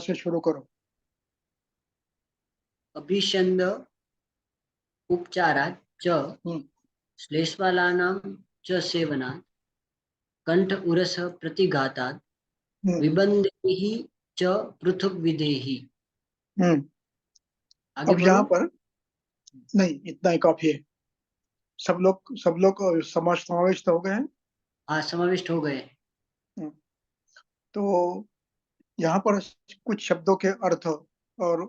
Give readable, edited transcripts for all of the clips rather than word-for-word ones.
से शुरू करो। अभिषंद उपचारात् च श्लेष्मालानां च सेवनात् कंठ उरस प्रतिघातात् विबंधैः च पृथग्विधैः। आगे अब यहाँ बोलो। पर नहीं, इतना ही काफी है। सब लोग समाविष्ट हो गए हैं। हाँ, समाविष्ट हो गए। तो यहाँ पर कुछ शब्दों के अर्थ और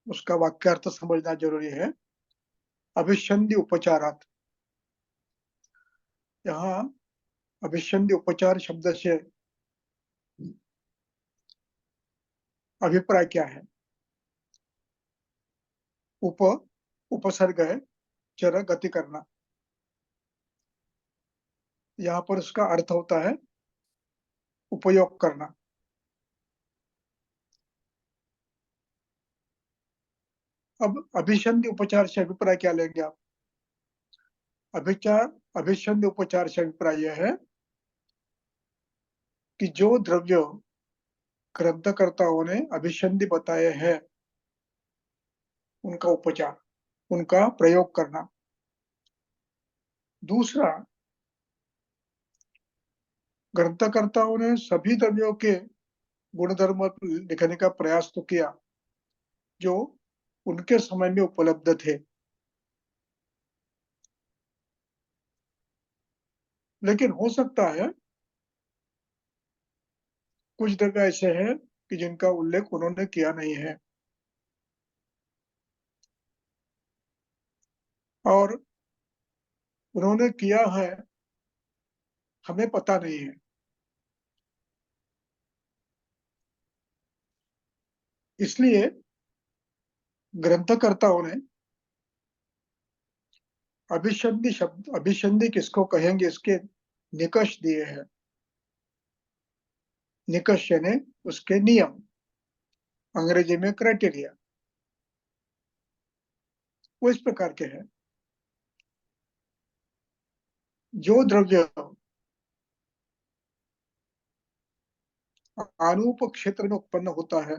उसका वाक्यार्थ समझना जरूरी है। अभिसंधि उपचारात, यहाँ अभिसंधि उपचार शब्द से अभिप्राय क्या है? उपसर्ग है, चर गति करना। यहाँ पर उसका अर्थ होता है उपयोग करना। अब अभिसंधि उपचार से अभिप्राय क्या लेंगे आप? अभिसंधि उपचार से अभिप्राय यह है कि जो द्रव्य ग्रंथकर्ताओं ने अभिसंधि बताए हैं उनका उपचार, उनका प्रयोग करना। दूसरा, ग्रंथकर्ताओं ने सभी द्रव्यों के गुणधर्म लिखने का प्रयास तो किया जो उनके समय में उपलब्ध थे, लेकिन हो सकता है कुछ द्रव्य ऐसे हैं कि जिनका उल्लेख उन्होंने किया नहीं है और उन्होंने किया है हमें पता नहीं है। इसलिए ग्रंथकर्ताओं ने अभिसंधि किसको कहेंगे इसके निकष दिए हैं। निकष यानी उसके नियम, अंग्रेजी में क्राइटेरिया। वो इस प्रकार के हैं। जो द्रव्य आनुप क्षेत्र में उत्पन्न होता है,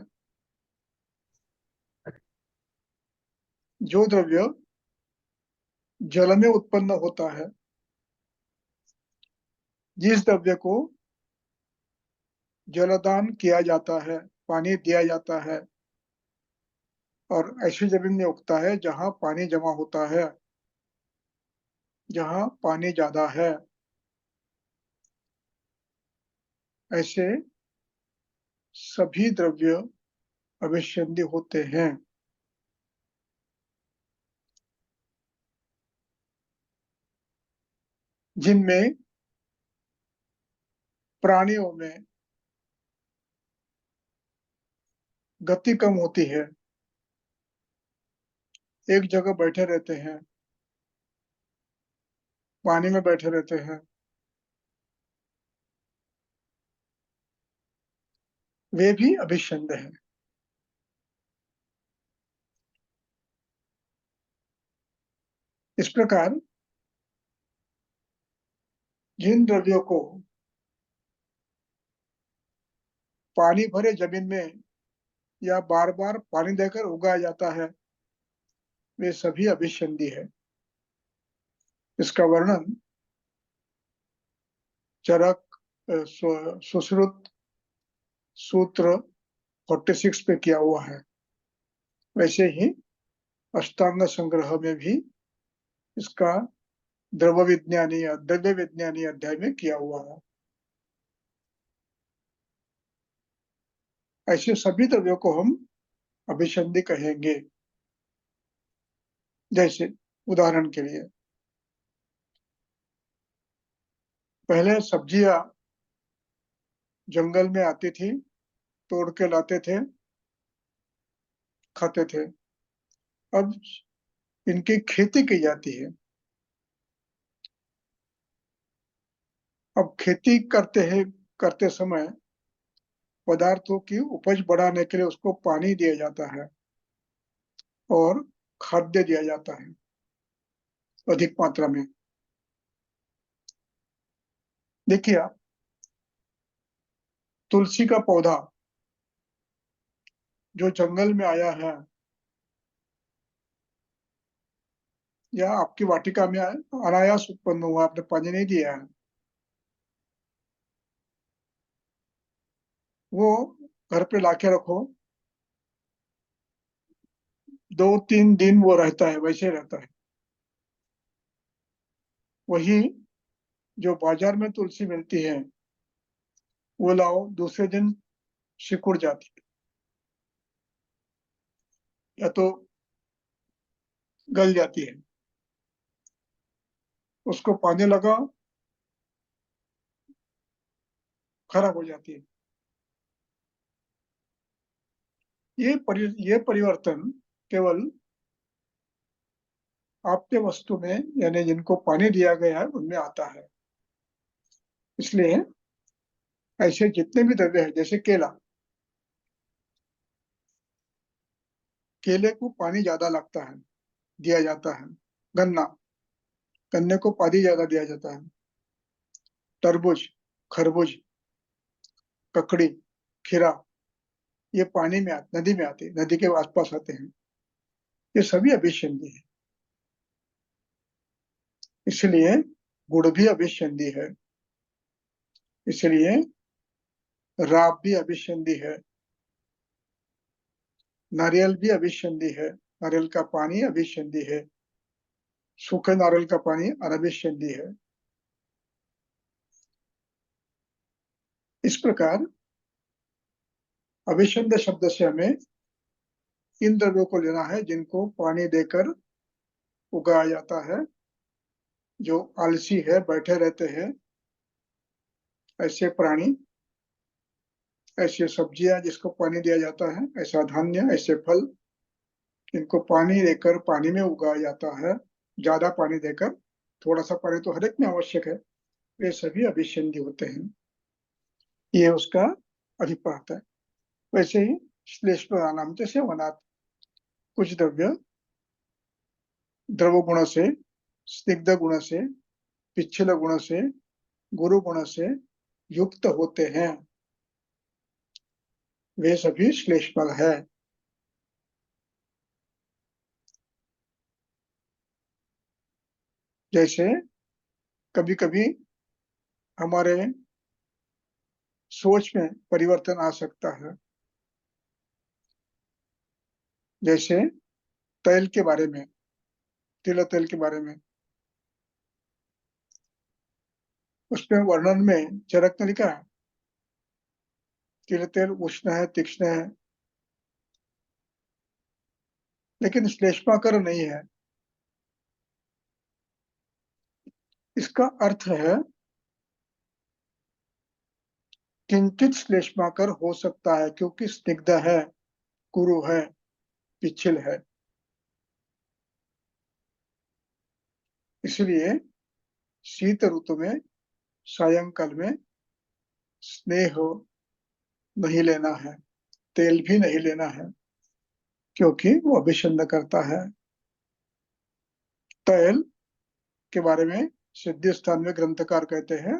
जो द्रव्य जल में उत्पन्न होता है, जिस द्रव्य को जलदान किया जाता है, पानी दिया जाता है और ऐसी जमीन में उगता है जहां पानी जमा होता है, जहां पानी ज्यादा है, ऐसे सभी द्रव्य अभिसंधि होते हैं। जिनमें प्राणियों में गति कम होती है, एक जगह बैठे रहते हैं, पानी में बैठे रहते हैं, वे भी अभिसंध हैं। इस प्रकार जिन द्रव्यों को पानी भरे जमीन में या बार बार पानी देकर उगाया जाता है, वे सभी अभिसंधि है। इसका वर्णन चरक सुश्रुत सूत्र 46 पे किया हुआ है। वैसे ही अष्टांग संग्रह में भी इसका द्रव्य विज्ञानी अध्याय में किया हुआ है। ऐसे सभी द्रव्यों को हम अभिसंधि कहेंगे। जैसे उदाहरण के लिए, पहले सब्जियां जंगल में आती थी, तोड़ के लाते थे, खाते थे। अब इनकी खेती की जाती है। अब खेती करते समय पदार्थों की उपज बढ़ाने के लिए उसको पानी दिया जाता है और खाद्य दिया जाता है अधिक मात्रा में। देखिए आप, तुलसी का पौधा जो जंगल में आया है या आपकी वाटिका में अनायास उत्पन्न हुआ, आपने पानी नहीं दिया है, वो घर पे लाके रखो, 2-3 दिन वो रहता है, वैसे रहता है। वही जो बाजार में तुलसी मिलती है, वो लाओ, दूसरे दिन सिकुड़ जाती है या तो गल जाती है, उसको पानी लगाओ, खराब हो जाती है। ये परिवर्तन केवल आपके वस्तु में, यानी जिनको पानी दिया गया है, उनमें आता है। इसलिए ऐसे जितने भी द्रव्य है, जैसे केला, केले को पानी ज्यादा लगता है, दिया जाता है। गन्ना, गन्ने को पानी ज्यादा दिया जाता है। तरबूज, खरबूज, ककड़ी, खीरा, ये पानी में आते, नदी में आते, नदी के आसपास आते हैं। ये सभी अभिसंधि है। इसलिए गुड़ भी अभिसंधि है, इसलिए राब भी अभिसंधि है, नारियल भी अभिसंधि है, नारियल का पानी अभिसंधि है, सूखे नारियल का पानी अनभिसंधि है। इस प्रकार अभिसंध शब्द से हमें इन द्रव्यों को लेना है जिनको पानी देकर उगाया जाता है। जो आलसी है, बैठे रहते हैं, ऐसे प्राणी, ऐसे सब्जियां जिसको पानी दिया जाता है, ऐसा धान्य, ऐसे फल, इनको पानी देकर पानी में उगाया जाता है, ज्यादा पानी देकर। थोड़ा सा पानी तो हर एक में आवश्यक है। ये सभी अभिसंधि होते हैं, ये उसका अधिपात है। वैसे ही श्लेष्म नाम जैसे वनात्, कुछ द्रव्य द्रव गुण से, स्निग्ध गुण से, पिच्छल गुण से, गुरु गुण से युक्त होते हैं, वे सभी श्लेष्मल है। जैसे कभी कभी हमारे सोच में परिवर्तन आ सकता है, जैसे तेल के बारे में, तिल तेल के बारे में, उसमें वर्णन में चरक ने लिखा है तिल तेल उष्ण है, तीक्ष्ण है, लेकिन श्लेष्माकर नहीं है। इसका अर्थ है किंचित श्लेष्माकर हो सकता है, क्योंकि स्निग्ध है, कुरु है, पिछिल है। इसलिए शीत ऋतु में सायंकाल में स्नेह नहीं लेना है, तेल भी नहीं लेना है, क्योंकि वो अभिषेक करता है। तेल के बारे में सिद्धि स्थान में ग्रंथकार कहते हैं,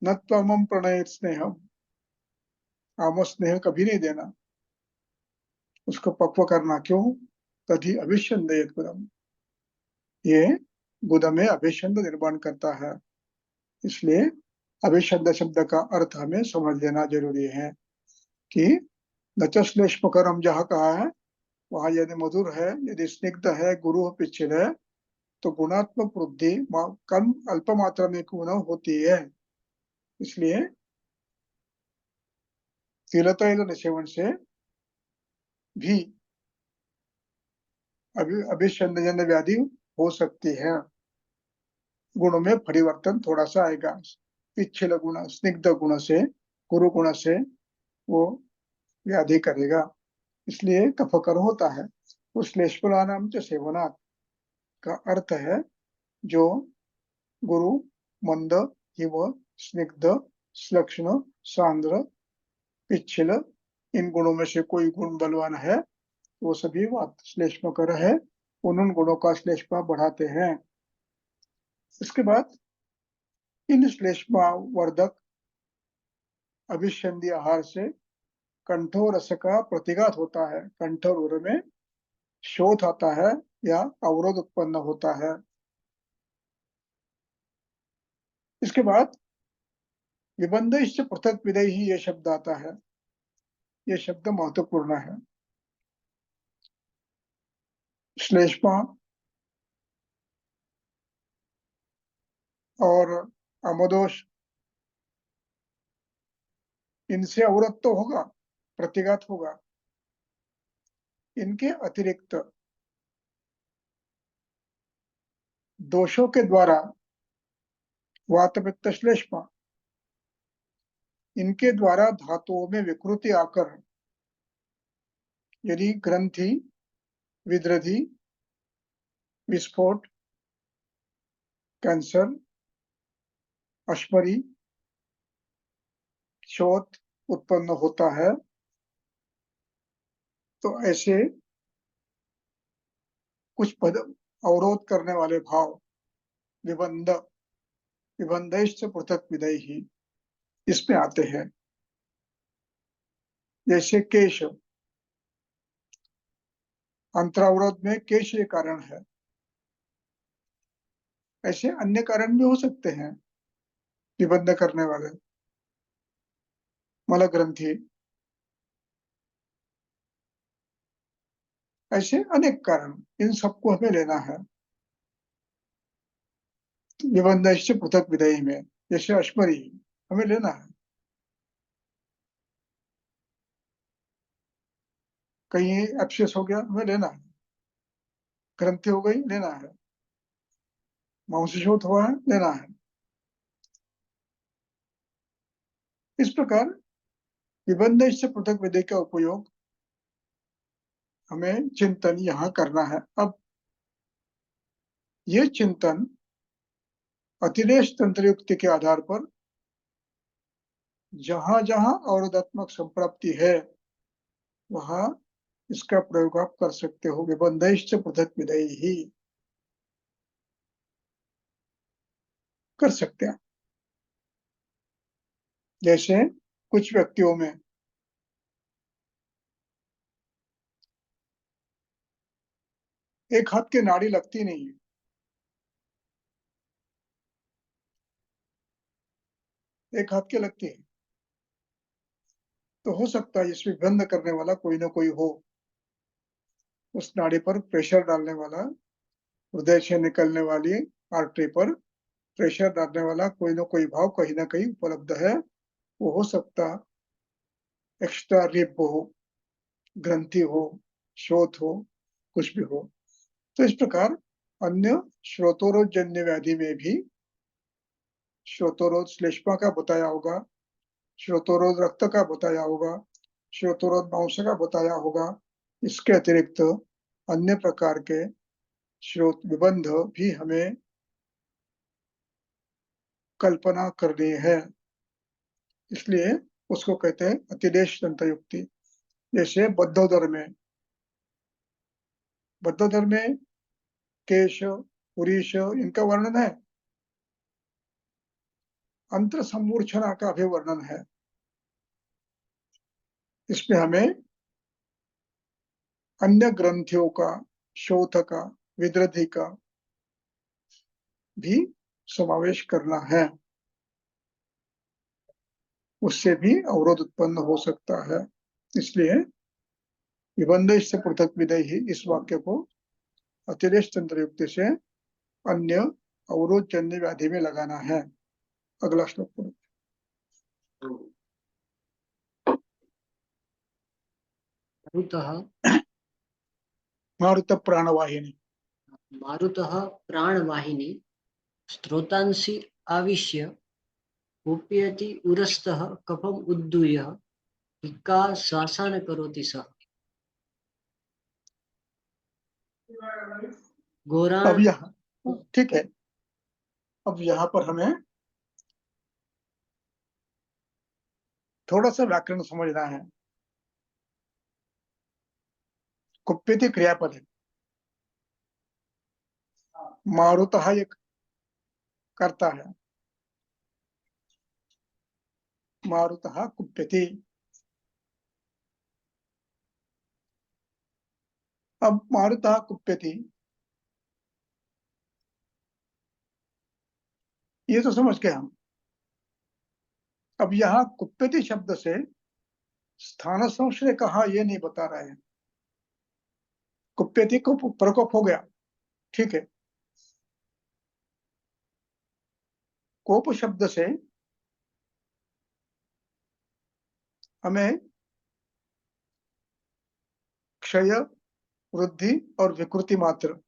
न त्वमं प्रणयत स्नेहम, आमो स्नेह कभी नहीं देना, उसको पक्व करना। क्यों? तभी अभिषंदयत गुदम, ये गुद में अभिषंद निर्माण करता है। इसलिए अभिषंद शब्द का अर्थ हमें समझ लेना जरूरी है कि नचश्लेष्मकरम जहाँ कहा है, वहां यदि मधुर है, यदि स्निग्ध है, गुरु पिछिल है, तो गुणात्मक वृद्धि कम अल्प मात्रा में क्यों न होती है। इसलिए तिलतैल सेवन से भी अभिसंजन व्याधि हो सकती है। गुणों में परिवर्तन थोड़ा सा आएगा, पिछले गुण, स्निग्ध गुण से गुरु गुण से वो व्याधि करेगा, इसलिए कफकर होता है। उस श्लेष्मलानाम च सेवनात् का अर्थ है जो गुरु, मंद, हिम, स्निग्ध, श्लक्ष्ण, सांद्र, पिछल, इन गुणों में से कोई गुण बलवान है, वो सभी श्लेष्मकर है, उन गुणों का श्लेष्मा बढ़ाते हैं। इसके बाद इन श्लेष्मा वर्धक अभिसंधि आहार से कंठो रस का प्रतिघात होता है, कंठ और उर में शोथ आता है या अवरोध उत्पन्न होता है। इसके बाद विबंधश्च पृथक विधेयः ये शब्द आता है। ये शब्द महत्वपूर्ण है। श्लेष्मा और आमोदोष, इनसे अवरोध तो होगा, प्रतिघात होगा। इनके अतिरिक्त दोषों के द्वारा वात पित्त श्लेष्मा, इनके द्वारा धातुओं में विकृति आकर यदि ग्रंथि, विद्रधि, विस्फोट, कैंसर, अश्मरी, शोथ उत्पन्न होता है, तो ऐसे कुछ पद अवरोध करने वाले भाव विबंध, विबंधश्च पृथक विधेयः इसमें आते हैं। जैसे केश, अंतरावरोध में केश ये कारण है। ऐसे अन्य कारण भी हो सकते हैं निबंध करने वाले, मल ग्रंथि, ऐसे अनेक कारण, इन सबको हमें लेना है निबंध पृथक विधेय में। जैसे अश्मरी हमें लेना है, कहीं एब्सेस हो गया हमें लेना है, ग्रंथि हो गई लेना है, मांसशोथ हुआ है लेना है। इस प्रकार निबंध पृथक विधेय का उपयोग हमें चिंतन यहाँ करना है। अब ये चिंतन अतिदेश तंत्र युक्ति के आधार पर जहां जहां अवरोधात्मक संप्राप्ति है वहां इसका प्रयोग आप कर सकते हो। विबंधश्च पृथक विधेय ही कर सकते हैं। जैसे कुछ व्यक्तियों में एक हाथ की नाड़ी लगती नहीं है, एक हाथ की लगती है, तो हो सकता है इसमें बंद करने वाला कोई ना कोई हो, उस नाड़ी पर प्रेशर डालने वाला, हृदय से निकलने वाली आर्टरी पर प्रेशर डालने वाला कोई ना कोई भाव कहीं ना कहीं उपलब्ध है। वो हो सकता एक्स्ट्रा रिप हो, ग्रंथि हो, शोथ हो, कुछ भी हो। तो इस प्रकार अन्य श्रोतोरोध जन्य व्याधि में भी श्रोतोरोध श्लेष्मा का बताया होगा, श्रोतोरोध रक्त का बताया होगा, श्रोतोरोध मांस का बताया होगा। इसके अतिरिक्त अन्य प्रकार के श्रोत विबंध भी हमें कल्पना करनी है। इसलिए उसको कहते हैं अतिदेश तंत्र युक्ति। जैसे बद्धोदर में, बद्धोदर में केश, पुरीश इनका वर्णन है, अंतर संमूर्छना का भी वर्णन है। इसमें हमें अन्य ग्रंथियों का, शोथ का, विद्रधि का भी समावेश करना है, उससे भी अवरोध उत्पन्न हो सकता है। इसलिए निबंध से पृथक विधेय ही इस वाक्य को अतिरेश तंत्र युक्ति से अन्य अवरोध जन्य व्याधि में लगाना है। अगला श्लोक पढ़ो। मारुतः मारुत प्राणवाहिनी, मारुतः प्राणवाहिनी स्त्रोतांसि आविश्य कूपयति उरस्तः कफम उद्दूय हिक्का श्वासान करोति सः। अब गोराण यहाँ ठीक है। अब यहाँ पर हमें थोड़ा सा व्याकरण समझना है। कुप्यति क्रियापद है, मारुतः एक करता है, मारुतः कुप्यति, अब मारुतः कुप्यति, ये तो समझ गए हम। अब यहाँ कुप्यति शब्द से स्थान संशय कहा ये नहीं बता रहे हैं। कुप्यति को प्रकोप हो गया, ठीक है। कोप शब्द से हमें क्षय, वृद्धि और विकृति मात्र,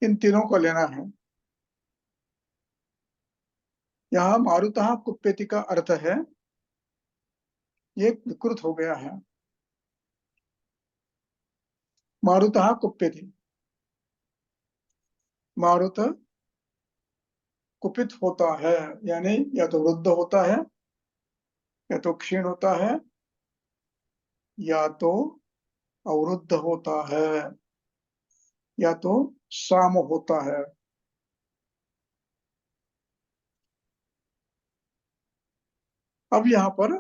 इन तीनों को लेना है। यहाँ मारुतः कुप्यति का अर्थ है ये विकृत हो गया है। मारुतः कुप्यति, मारुत कुपित होता है, यानी या तो वृद्ध होता है, या तो क्षीण होता है, या तो अवरुद्ध होता है, या तो साम होता है। अब यहाँ पर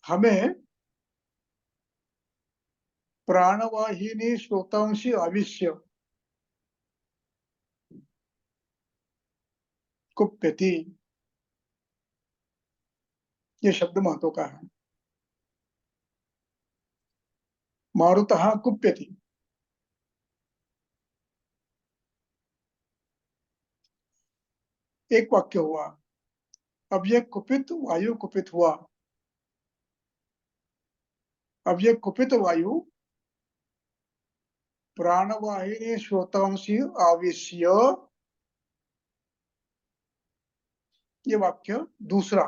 हमें प्राणवाहिनी श्रोतांशी आविश्य कुप्यति, ये शब्द महत्व का है। मारुतः कुप्यति, एक वाक्य हुआ। अब ये कुपित वायु कुपित हुआ। अब ये कुपित वायु प्राणवाहिनी श्रोतांशी आविश्य, ये वाक्य दूसरा,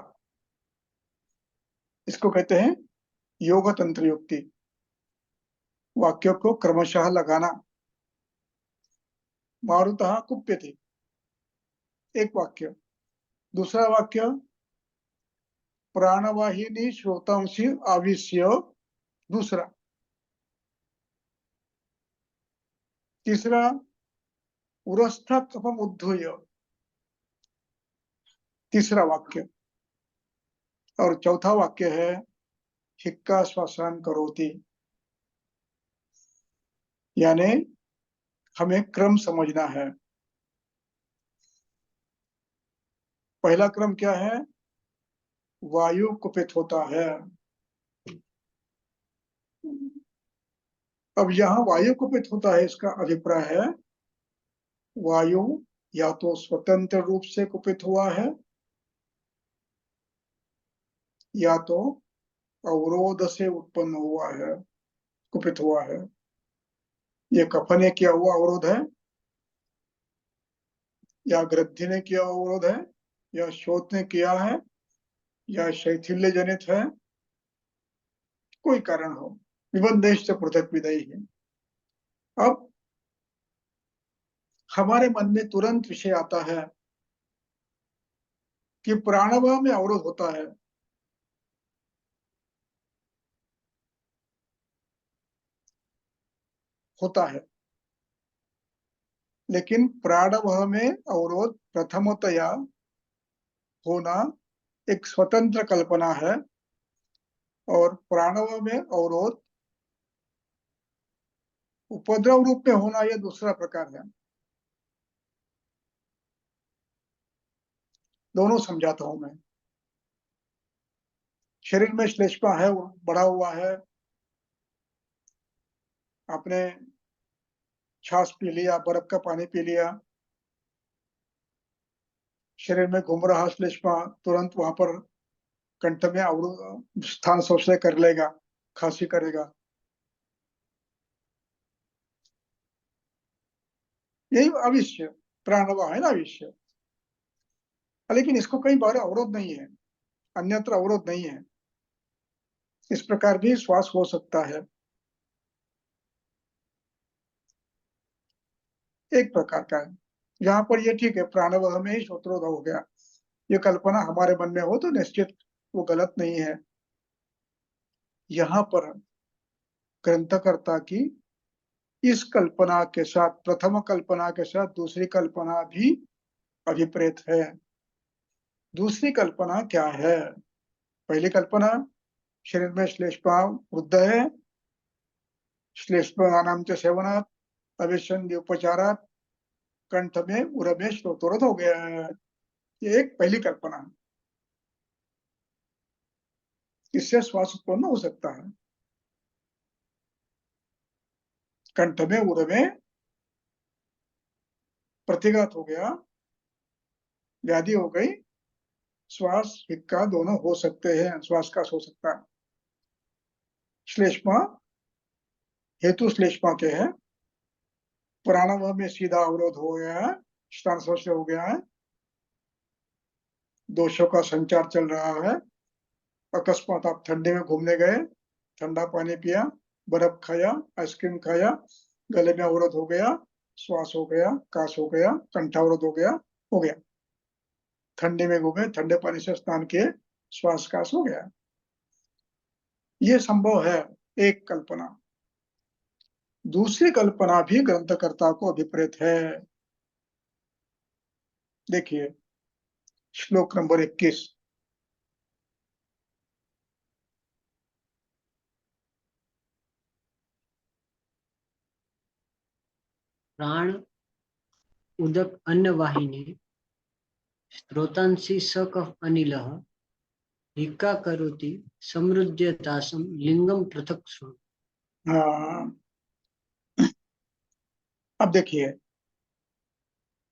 इसको कहते हैं योग तंत्र युक्ति। वाक्यों को क्रमशः लगाना। मारुतः कुप्यति, एक वाक्य। दूसरा वाक्य प्राणवाहिनी श्रोतांशी आविश्य, दूसरा। तीसरा उरस्थ कफम उद्धूय, तीसरा वाक्य। और चौथा वाक्य है हिक्का श्वसन करोति, यानी हमें क्रम समझना है। पहला क्रम क्या है? वायु कुपित होता है। अब यहाँ वायु कुपित होता है, इसका अभिप्राय है वायु या तो स्वतंत्र रूप से कुपित हुआ है, या तो अवरोध से उत्पन्न हुआ है, कुपित हुआ है। ये कफ ने किया हुआ अवरोध है, या ग्रंथि ने किया अवरोध है, या शोथ ने किया है, या शैथिल्य जनित है, कोई कारण हो, निबंधेश से पृथक विधेयी है। अब हमारे मन में तुरंत विषय आता है कि प्राणवायु में अवरोध होता है। होता है, लेकिन प्राणवायु में अवरोध प्रथमतया होना एक स्वतंत्र कल्पना है, और प्राणवायु में अवरोध उपद्रव रूप में होना यह दूसरा प्रकार है। दोनों समझाता हूं मैं। शरीर में श्लेष्मा है, वो बढ़ा हुआ है, आपने छाछ पी लिया, बर्फ का पानी पी लिया, शरीर में घूम रहा श्लेष्मा तुरंत वहां पर कंठ में अवरोध स्थान संशय कर लेगा, खांसी करेगा। यही अविश्य प्राणवायु है ना, अविश्य। लेकिन इसको कई बार अवरोध नहीं है, अन्यत्र अवरोध नहीं है। इस प्रकार भी श्वास हो सकता है, एक प्रकार का है। यहाँ पर ये ठीक है, प्राणवायु में ही श्रोत्रोध हो गया, ये कल्पना हमारे मन में हो तो निश्चित वो गलत नहीं है। यहाँ पर ग्रंथकर्ता की इस कल्पना के साथ, प्रथम कल्पना के साथ दूसरी कल्पना भी अभिप्रेत है। दूसरी कल्पना क्या है? पहली कल्पना, शरीर में श्लेष्मा वृद्ध है, श्लेष्मानाम च सेवनात् अभिसंधि उपचारात् कंठ में उरमेश श्रोतोरथ हो गया है। ये एक पहली कल्पना है, इससे श्वास उत्पन्न हो सकता है। कंठ में उर में प्रतिघात हो गया, व्याधि हो गई, श्वास हिक्का दोनों हो सकते हैं, श्वास का हो सकता है। श्लेष्मा हेतु श्लेष्मा के है, प्राणायाम में सीधा अवरोध हो गया है, स्थान से हो गया है, दोषों का संचार चल रहा है। अकस्मात आप ठंडे में घूमने गए, ठंडा पानी पिया, बर्फ खाया, आइसक्रीम खाया, गले में अवरोध हो गया, श्वास हो गया, काश हो गया, कंठावरोध हो गया। ठंडे में घूमे, ठंडे पानी से स्नान किए, श्वास काश हो गया। ये संभव है, एक कल्पना। दूसरी कल्पना भी ग्रंथकर्ता को अभिप्रेत है। देखिए श्लोक नंबर 21। प्राण उदक अन्न वाहिनी स्त्रोतांसि सकः अनिलः हिक्का करोति समृद्ध्यतासं लिंगम पृथक शृणु। हाँ, अब देखिए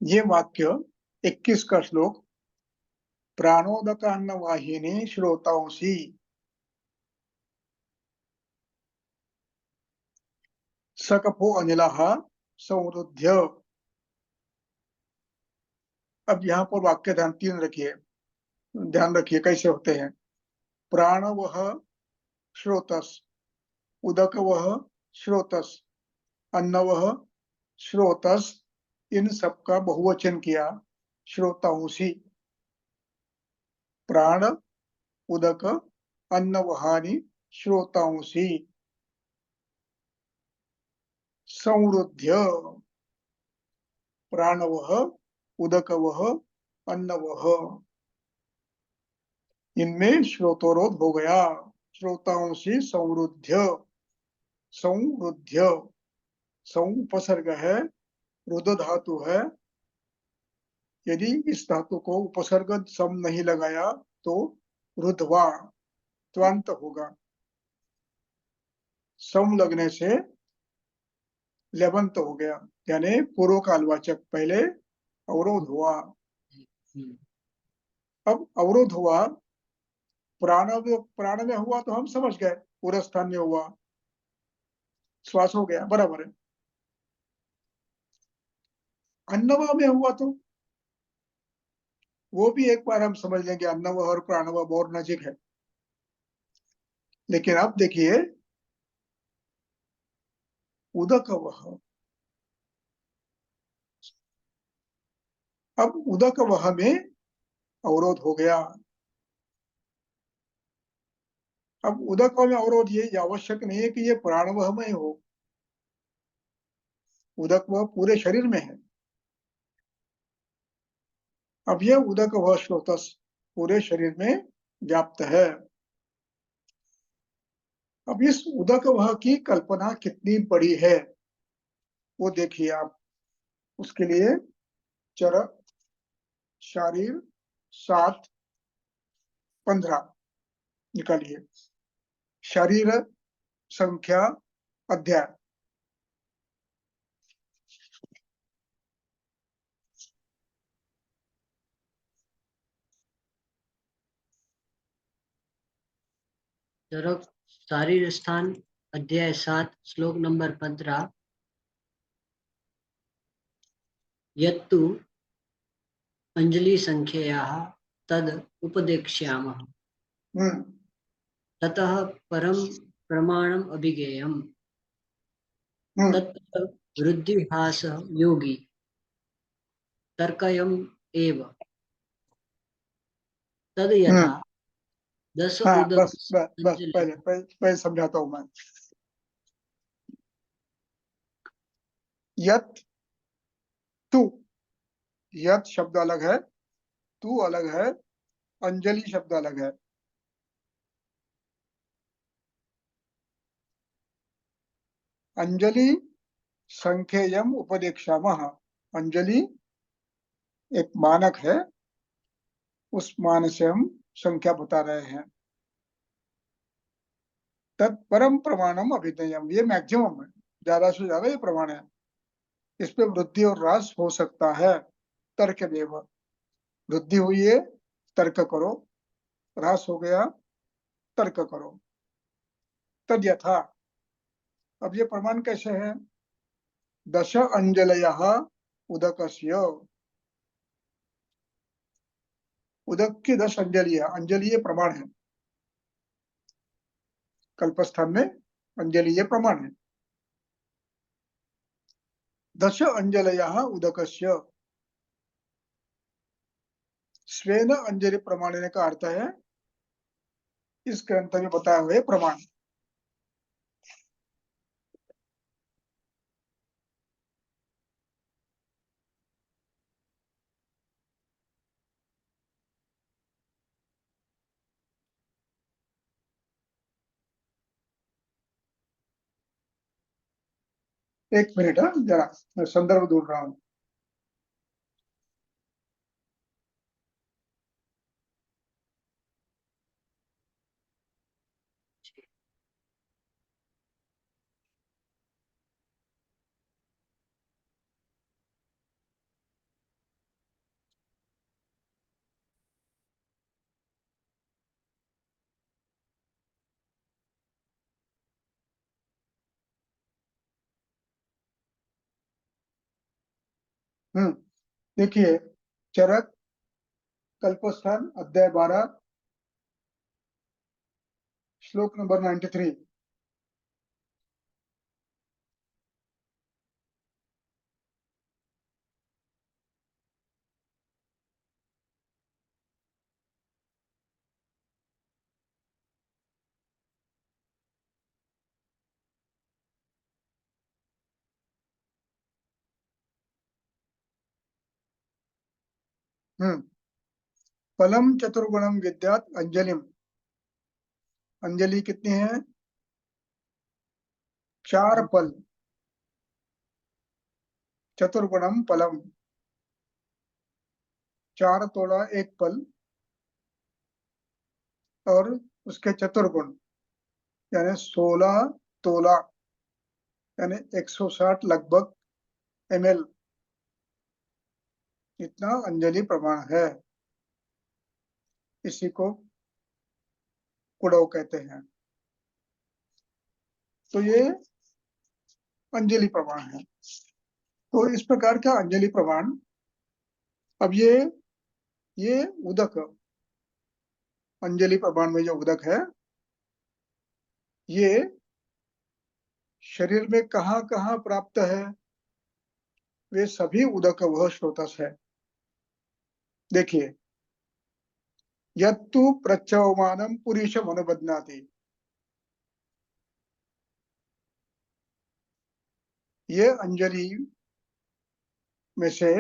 ये वाक्य 21 का श्लोक, प्राणोदक अन्न वाहिनी श्रोतांसी सकपो अनिलः संरुध्य। अब यहाँ पर वाक्य ध्यान रखिए कैसे होते हैं। प्राण वह श्रोतस, उदक वह श्रोतस, अन्न वह श्रोतस, इन सबका बहुवचन किया श्रोतांसी। प्राण उदक अन्न वहानि श्रोतांसी संरुध्य। प्राणवः उदकवः अन्नवः, इनमें श्रोतोरोध हो गया। श्रोतांसी संरुध्य, संरुध्य, सं उपसर्ग है, रुद्र धातु है। यदि इस धातु को उपसर्ग सम नहीं लगाया तो रुद्धवा त्वांत होगा। सम लगने से लेवंत हो गया, यानी पूर्व कालवाचक, पहले अवरोध हुआ। अब अवरोध हुआ, प्राण में हुआ तो हम समझ गए, पूरे स्थान में हुआ, श्वास हो गया, बराबर है। अन्नवा में हुआ तो वो भी एक बार हम समझ लेंगे, अन्नवा और प्राणवा बहुत नजीक है। लेकिन अब देखिए उदक वह, अब उदक वह में अवरोध हो गया। अब उदक में अवरोध ये आवश्यक नहीं है कि ये प्राणवह में हो, उदक वह पूरे शरीर में है। अब यह उदक वह श्रोतस पूरे शरीर में व्याप्त है। अब इस उदक वह की कल्पना कितनी बड़ी है वो देखिए आप। उसके लिए चरक शारीर 7-15 निकालिए। शरीर संख्या अध्याय। चरक शारीर स्थान अध्याय 7 श्लोक नंबर 15। यत्तु अंजलि संख्यायाः तद उपदेक्ष्यामः ततः परम प्रमाणम अभिज्ञेयम् तत्र वृद्धिहास योगी तर्कयम् एव तद यथा 10 हाँ, उदक बस अंजलि। पहले समझाता हूं मैं। यत तू, यत शब्द अलग है, तू अलग है, अंजलि शब्द अलग है। अंजलि संख्येयम उपदेक्षामः। अंजलि एक मानक है, उस मान से हम संख्या बता रहे हैं। तत्परम प्रमाणम अभिधेयम, ये मैक्सिमम है, ज्यादा से ज्यादा ये प्रमाण है। इस पे वृद्धि और ह्रास हो सकता है। तर्क देव, वृद्धि हुई है तर्क करो, ह्रास हो गया तर्क करो। तद यथा, अब ये प्रमाण कैसे है? दश अंजलयः उदकस्य, उदक की 10 अंजलि है। अंजलि ये प्रमाण है, कल्पस्थान में अंजलि ये प्रमाण है। दश अंजलयः उदकस्य स्वेन अंजलि प्रमाण का अर्थ है इस ग्रंथ में बताए हुए प्रमाण। एक मिनट, है जरा मैं संदर्भ ढूंढ रहा हूं। देखिए, चरक कल्पस्थान अध्याय 12 श्लोक नंबर 93। फलम चतुर्गुणम विद्यात अंजलिम, अंजलि कितनी है? 4 फल। चतुर्गुणम फलम, 4 तोला एक फल, और उसके चतुर्गुण यानी 16 तोला, यानी 160 लगभग ml, इतना अंजलि प्रमाण है। इसी को कुड़व कहते हैं। तो ये अंजलि प्रमाण है। तो इस प्रकार का अंजलि प्रमाण, अब ये उदक, अंजलि प्रमाण में जो उदक है, ये शरीर में कहाँ कहाँ प्राप्त है? वे सभी उदक वह स्रोतस है। देखिए, यत्तु प्रच्यवमानम पुरुषम अनुबध्नाति, ये अंजलि में से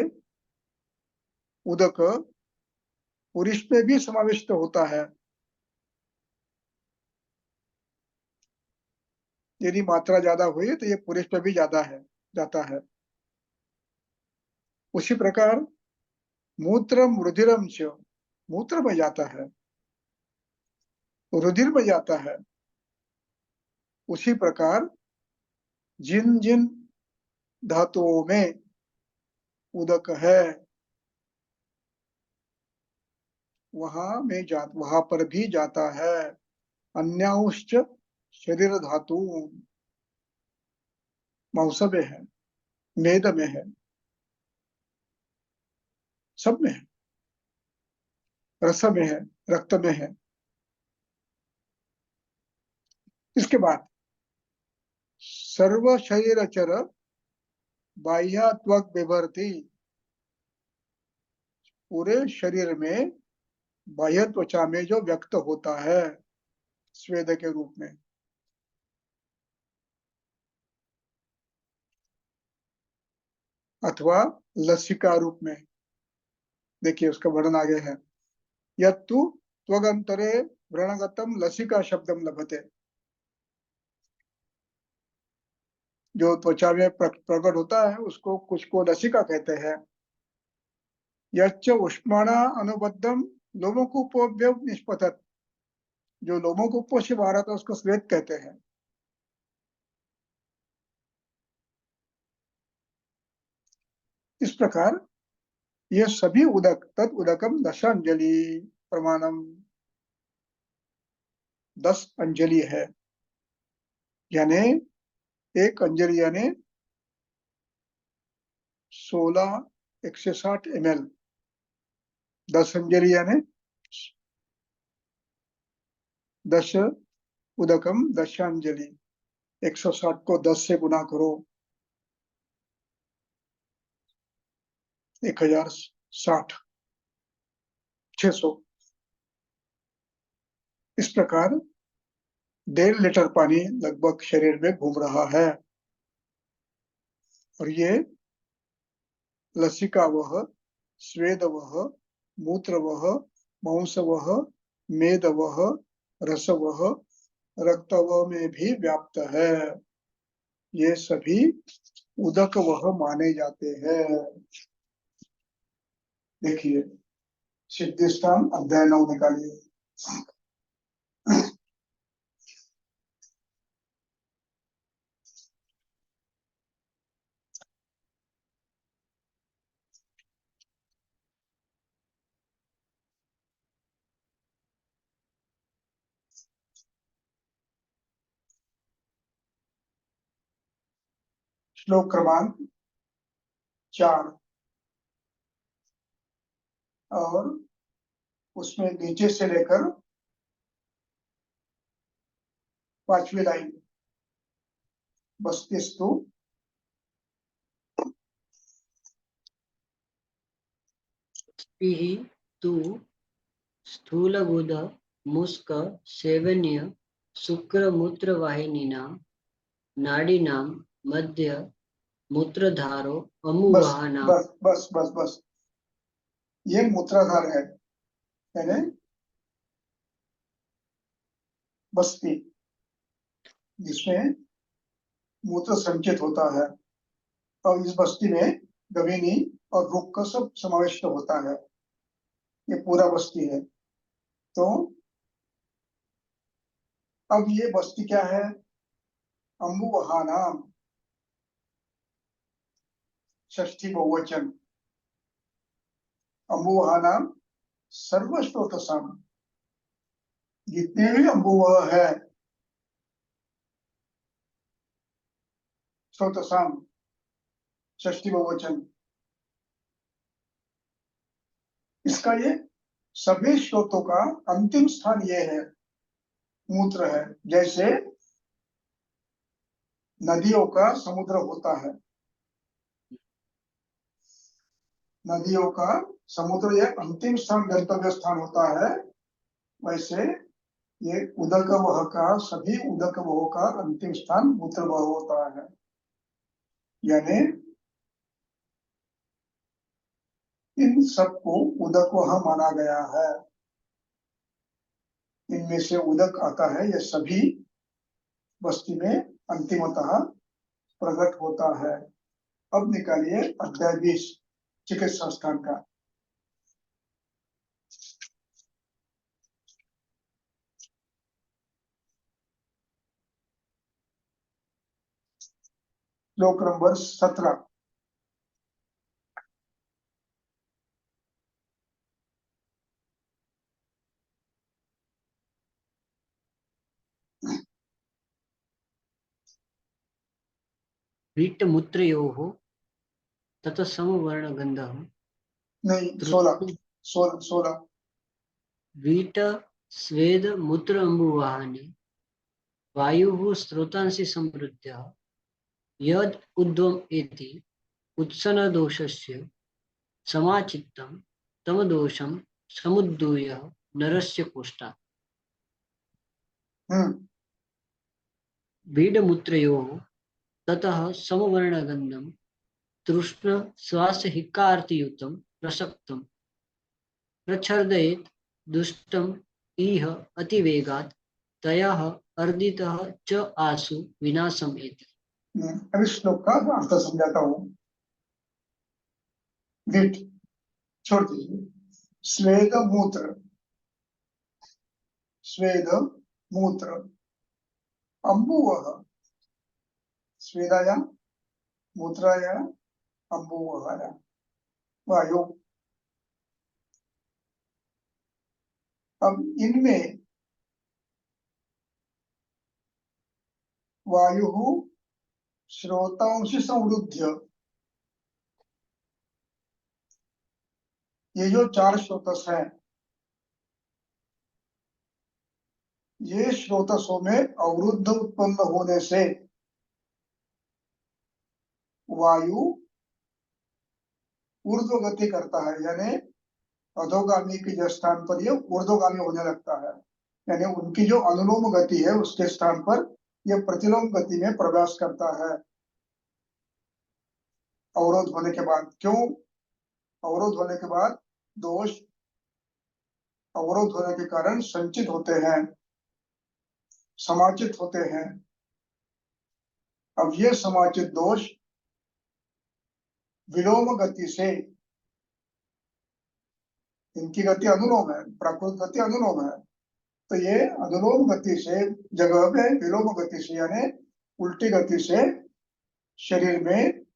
उदक पुरुष में भी समाविष्ट होता है। यदि मात्रा ज्यादा हुई तो ये पुरुष में भी ज्यादा है, जाता है। उसी प्रकार मूत्रम रुधिरम च, मूत्र में जाता है, रुधिर में जाता है। उसी प्रकार जिन जिन धातुओं में उदक है, वहां पर भी जाता है। अन्यांश्च शरीर धातु, मांस में है, मेद में है, सब में है, रस में है, रक्त में है। इसके बाद सर्व शरीर चर बाह्य त्वक विभर्ति, पूरे शरीर में बाह्य त्वचा में जो व्यक्त होता है स्वेद के रूप में, अथवा लसिका रूप में। देखिए, उसका वर्णन आगे है। यत्तु त्वगंतरे व्रणगतम लसिका शब्दम लभते, जो त्वचा में प्रकट होता है उसको कुछ को लसिका कहते हैं। यच्च उष्माणा अनुबद्धम लोमकूपोभ्य निष्पतत, जो लोमकूपों से बाहर आता है उसको श्वेत कहते हैं। इस प्रकार ये सभी उदक तद उदकम दशांजलि प्रमाणम, 10 अंजलि है, यानी एक अंजलि यानी 16 160 ml, 10 अंजलि यानी 10 उदकम दशांजलि, 160 को 10 से गुना करो, 1060, 600। इस प्रकार 1.5 लीटर पानी लगभग शरीर में घूम रहा है। और ये लसिका वह, स्वेद वह, मूत्र वह, मांस वह, मेद वह, रस वह, रक्त वह में भी व्याप्त है। ये सभी उदक वह माने जाते हैं। देखिए सिद्धिस्थान अध्याय 9 निकालिए। श्लोक क्रमांक 4, और उसमें नीचे से लेकर 5वीं लाइन, वस्तुस्तु पिहि तु स्थूलबुध मुस्क सेवन्य शुक्रमूत्रवाहिनीनां नाडीनां मध्य मूत्रधारो बस अमुवाहनां। बस बस बस बस, ये मूत्राधार है, यानी बस्ती, जिसमें मूत्र संचित होता है। और इस बस्ती में गविनी और रुक का सब समाविष्ट होता है। ये पूरा बस्ती है। तो अब ये बस्ती क्या है? अम्बुवहानाम, षष्ठी बहुवचन। अम्बुवहानाम सर्वश्रोतसाम, जितने भी अम्बुवह है, श्रोतसाम षष्ठी बहुवचन। इसका ये सभी श्रोतों का अंतिम स्थान ये है, मूत्र है। जैसे नदियों का समुद्र होता है, नदियों का समुद्र ये अंतिम स्थान, गंतव्य स्थान होता है, वैसे ये उदक वह का, सभी उदक वह का अंतिम स्थान मूत्र वह होता है। यानी इन सबको उदक वह माना गया है। इनमें से उदक आता है, ये सभी बस्ती में अंतिमतः प्रकट होता है। अब निकालिए अध्याय 20 चिकित्सा स्थान का। श्लोक नंबर 17। वीटमूत्रयोः ततः समवर्णगन्धः नहीं, 16 तृप्त 16 16। वीट स्वेद मूत्र अम्बुवाहने वायुः स्रोतांसि समृद्ध यद उद्वम एति उत्सन्नदोषस्य समाचित्तं तमदोषं समुद्धूय नरस्य कोष्ठा। बीडमूत्रयोः ततः समवर्णगन्धं तृष्ण श्वासहिकार्तियुतं प्रसक्तं प्रच्छर्दयेत् दुष्टम् इह अतिवेगात् तयः अर्दितः च आसु विनाशम् एति। अब इस श्लोक का अर्थ समझाता हूँ। विट छोड़ दीजिए। स्वेद मूत्र, स्वेद मूत्र, अम्बुवः, स्वेदाय मूत्राय अम्बुवहाय, वायु। अब इनमें वायु श्रोतांश संवृद्ध, ये जो 4 स्रोतस हैं, ये स्रोतसों में अवरुद्ध उत्पन्न होने से वायु ऊर्ध्व गति करता है, यानी अधोगामी के जो स्थान पर ये ऊर्ध्वगामी होने लगता है, यानी उनकी जो अनुलोम गति है उसके स्थान पर यह प्रतिलोम गति में प्रवेश करता है अवरोध होने के बाद। क्यों? अवरोध होने के बाद दोष अवरोध होने के कारण संचित होते हैं, समाचित होते हैं। अब ये समाचित दोष विलोम गति से, इनकी गति अनुलोम है, प्राकृत गति अनुलोम है, तो ये अनुलोम गति से जगह पे विलोम गति से यानी उल्टी गति से शरीर में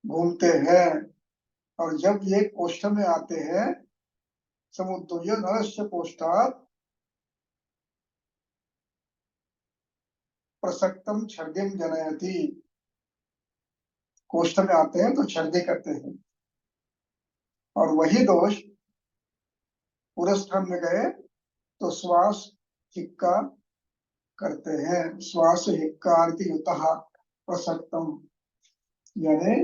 घूमते हैं। और जब ये कोष्ठ में आते हैं, समुद्र नरस्य कोष्ठात् प्रसक्तम छर्दिम जनयति, कोष्ठ में आते हैं तो छर्दी करते हैं, और वही दोष पुरस्थान में गए तो श्वास हिक्का करते हैं। श्वास हिक्कार्ति युतः प्रसक्तम, यानी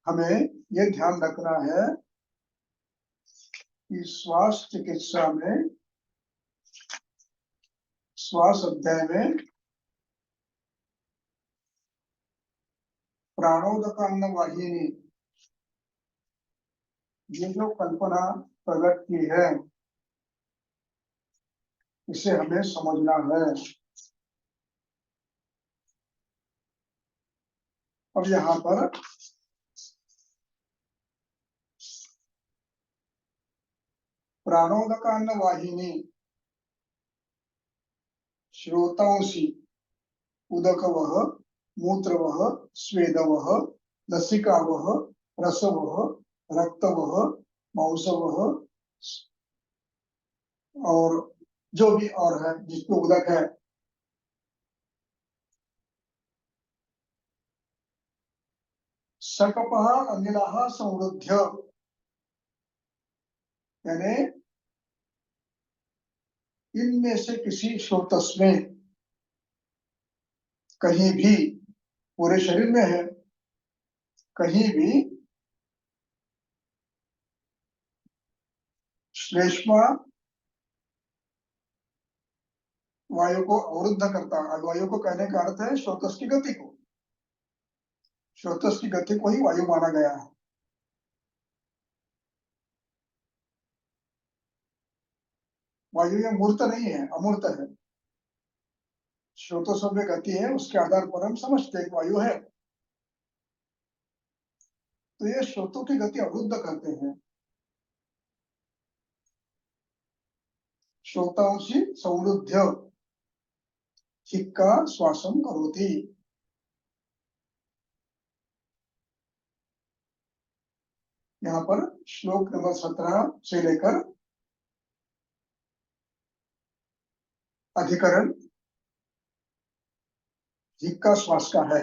हमें ये ध्यान रखना है कि श्वास चिकित्सा में, श्वास अध्याय में प्राणोदकान्न वाहिनी, ये जो कल्पना प्रकट की है इसे हमें समझना है। अब यहाँ पर प्राणोदकान्न वाहिनी श्रोतांसी उदकवः मूत्रवः स्वेदवः लसिकावः रसवः रक्तवः मांसवः और जो भी और है जिसमें उदक है, सकपः अनिलः संवृद्ध, यानी इनमें से किसी स्रोतस में कहीं भी, पूरे शरीर में है, कहीं भी श्लेष्मा वायु को अवरुद्ध करता है। वायु को कहने का अर्थ है स्रोतस की गति को, स्रोतस की गति को ही वायु माना गया है। वायु ये मूर्त नहीं है, अमूर्त है। स्रोतों में गति है, उसके आधार पर हम समझते हैं वायु है, तो ये स्रोतों की गति अवरुद्ध करते हैं। श्रोतांशी संवृद्ध हिक्का श्वासम करोति। यहाँ पर श्लोक नंबर 17 से लेकर अधिकरण हिक्का श्वास का है,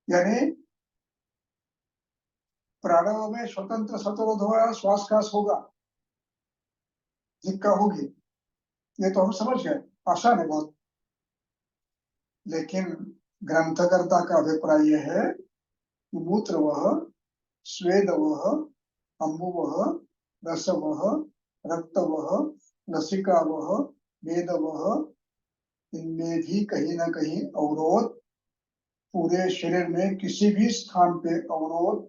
यानी प्राणों में स्वतंत्र सतरोध होगा, श्वास खास होगा, हिक्का होगी, ये तो हम समझ गए, आसान है बहुत। लेकिन ग्रंथकर्ता का अभिप्राय यह है कि मूत्र वह, स्वेद वह, अम्बु वह, रस वह, रक्त वह, लसिका वह, वेद वह, इनमें भी कहीं ना कहीं अवरोध, पूरे शरीर में किसी भी स्थान पे अवरोध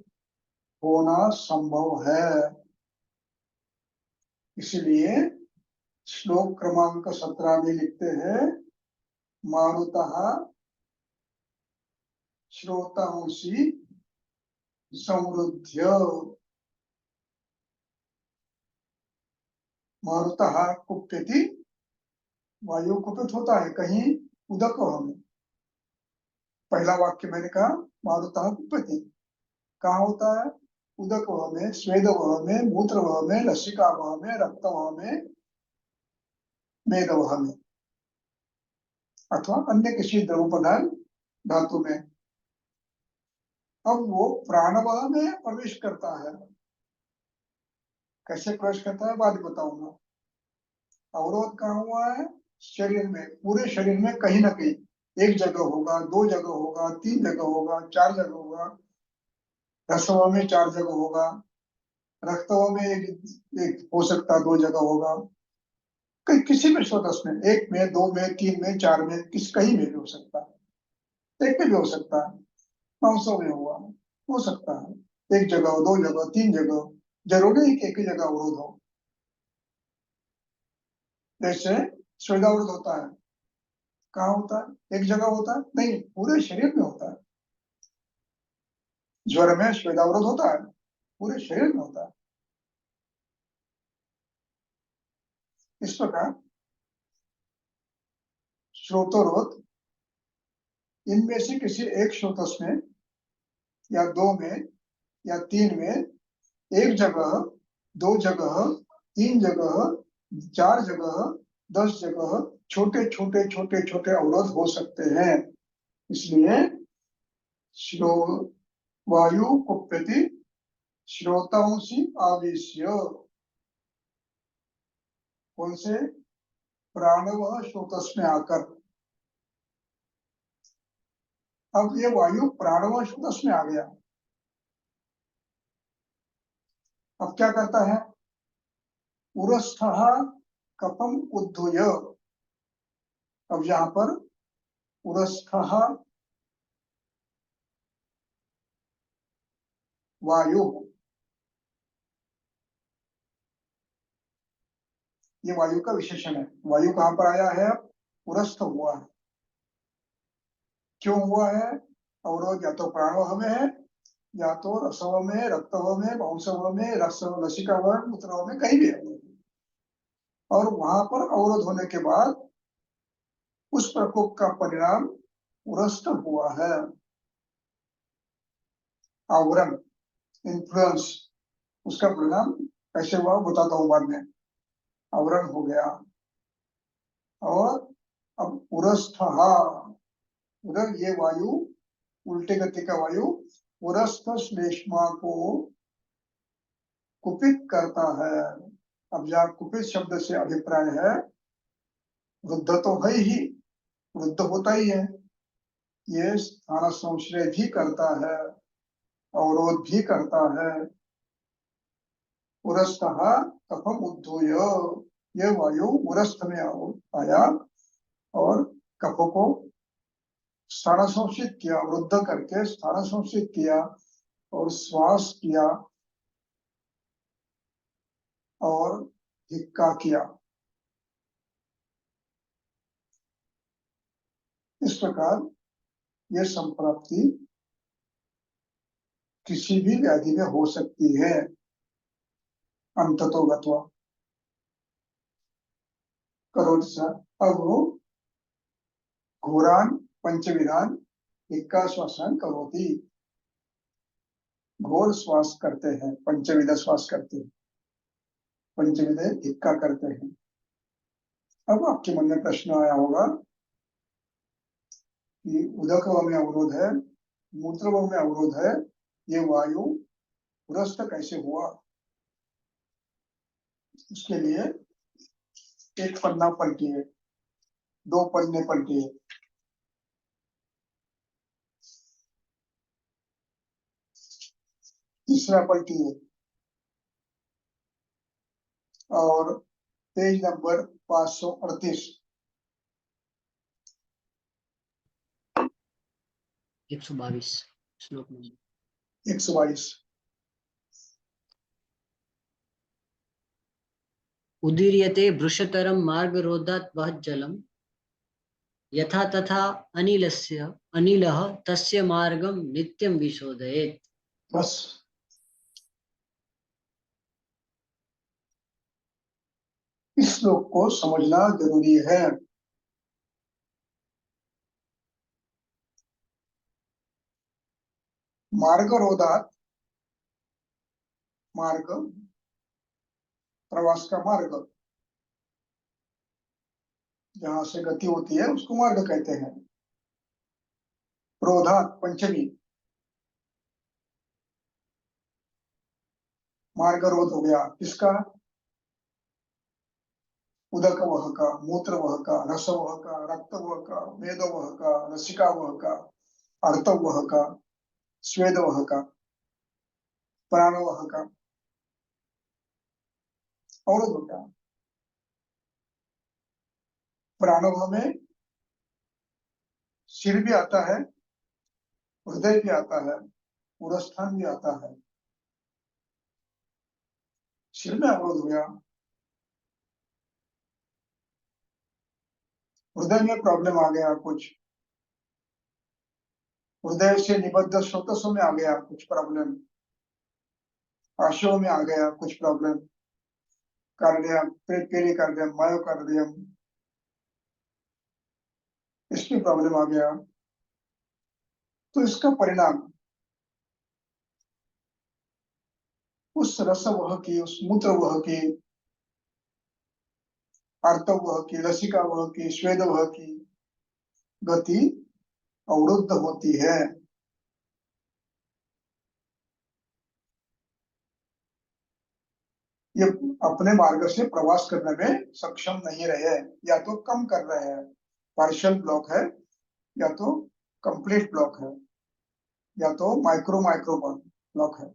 होना संभव है। इसलिए श्लोक क्रमांक 17 में लिखते हैं, मारुतः श्रोतांसि समृद्ध्य। मारुतः कुप्यति, वायु कुपित होता है कहीं उदक में। पहला वाक्य मैंने कहा मारुतः कुप्यति, कहाँ होता है? उदक में, स्वेद में, मूत्र में, लसिका में, रक्त में, मेद में, अथवा अन्य किसी द्रव पदार्थ धातु में। अब वो प्राणवह में प्रवेश करता है। कैसे प्रवेश करता है बाद में बताऊंगा। अवरोध कहाँ हुआ है? शरीर में, पूरे शरीर में कहीं ना कहीं, एक जगह होगा, दो जगह होगा, तीन जगह होगा, चार जगह होगा। रसवा में चार जगह होगा, रक्तवा में एक हो सकता है, दो जगह होगा। किसी भी स्रोत में, एक में, दो में, तीन में, चार में, कहीं में भी हो सकता है। एक में भी हो सकता है, मांसों में हुआ हो सकता है, एक जगह, दो जगह, तीन जगह, जरूरी नहीं कि एक ही जगह अवरोध हो। जैसे स्वेदावरोध होता है, कहाँ होता है? एक जगह होता है? नहीं, पूरे शरीर में होता है। ज्वर में स्वेदावरोध होता है, पूरे शरीर में होता है। इस प्रकार श्रोतोरोध इनमें से किसी एक स्रोत में, या दो में, या तीन में, एक जगह, दो जगह, तीन जगह, चार जगह, 10 जगह छोटे छोटे छोटे छोटे अवरोध हो सकते हैं। इसलिए श्रो वायु कुप्यति श्रोतांसी आवेश्य। कौन से? प्राणवः स्रोतस् में आकर। अब ये वायु प्राणवः स्रोतस् में आ गया। अब क्या करता है? उरस्थः कफम उद्धूय। अब यहाँ पर उरस्थः वायु, ये वायु का विशेषण है। वायु कहाँ पर आया है? उरस्थ हुआ है। क्यों हुआ है अवरोध? या तो प्राणवह में है, या तो रसव में, रक्तव में, मांसव में, रस लसिका में, मूत्र में, कहीं भी है। और वहां पर अवरोध होने के बाद उस प्रकोप का परिणाम उरस्त हुआ है। आवरण, इन्फ्लुएंस, उसका परिणाम कैसे हुआ बताता हूं बाद में। आवरण हो गया। और अब उरस्थ, उधर ये वायु, उल्टे गति का वायु उरस्थ श्लेष्मा को कुपित करता है। अब जहाँ कुपित शब्द से अभिप्राय है, वृद्ध तो है ही, वृद्ध होता ही है, ये स्थान संश्रय भी करता है, अवरोध भी करता है। उरस्तः कफम उद्धूय, ये वायु उरस्थ में आया और कफ को स्थान संशित किया, वृद्ध करके स्थान संशित किया और श्वास किया और हिक्का किया। इस प्रकार यह संप्राप्ति किसी भी व्याधि में हो सकती है अंततो गत्वा। करोति स। अब वो घोरान पंचविधान हिक्का श्वासन करोति, घोर श्वास करते हैं, पंचविध श्वास करते हैं, पंचविध हिक्का करते हैं। अब आपके मन में प्रश्न आया होगा कि उदक में अवरोध है, मूत्र में अवरोध है, ये वायु उरस्त कैसे हुआ? उसके लिए एक पन्ना पलटिए, दो पन्ने पलटिए। तीसरा पलटिए और पेज नंबर 538। 122 श्लोक नंबर 122। उदीर्यते भृशतरं मार्गरोधात् वहत् जलम् यथा तथा अनिलः तस्य मार्गं नित्यं विशोधयेत्। बस इस श्लोक को समझना जरूरी है। मार्गरोधात, मार्ग प्रवास का मार्ग, जहां से गति होती है उसको मार्ग कहते हैं। रोधात पंचमी, मार्ग रोध हो गया किसका? उदक वह का, मूत्र वह का, रस वह का, रक्त वह का, वेद वह का, रसिका वह का, अर्थ वह का, स्वेद वह का, प्राण वह का। और हो गया प्राणव में सिर भी आता है, हृदय भी आता है, उरस्थान भी आता है। सिर में अवरोध हो गया, हृदय में प्रॉब्लम आ गया कुछ, हृदय से निबद्ध स्रोतों में आ गया कुछ प्रॉब्लम, आशयों में आ गया कुछ प्रॉब्लम, कार्डियम, पेरिकार्डियम, मायोकार्डियम, इसकी प्रॉब्लम आ गया। तो इसका परिणाम उस रस वह की, उस मूत्र वह की, अर्थ वह की, रसिका वह की, स्वेद वह की गति अवरुद्ध होती है। ये अपने मार्ग से प्रवास करने में सक्षम नहीं रहे, या तो कम कर रहे हैं, पार्शियल ब्लॉक है, या तो कंप्लीट ब्लॉक है, या तो माइक्रो माइक्रो ब्लॉक है।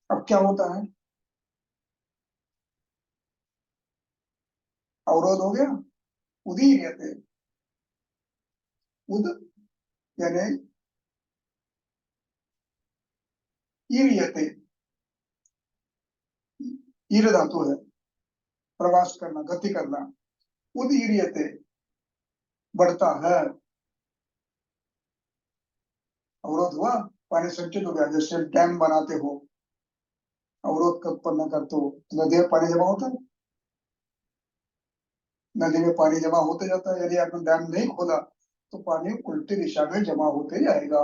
अब क्या होता है? अवरोध हो गया, उदीर्यते, उद यानी ईर्यते, ईर धातु है, प्रवास करना, गति करना, उदीर्यते बढ़ता है। अवरोध हुआ, पानी संचित हो गया, जैसे डैम बनाते हो, अवरोध उत्पन्न करते हो, नदी में पानी जमा होता है, नदी में पानी जमा होते जाता है। यदि आपने डैम नहीं खोला तो पानी उल्टी दिशा में जमा होते जाएगा।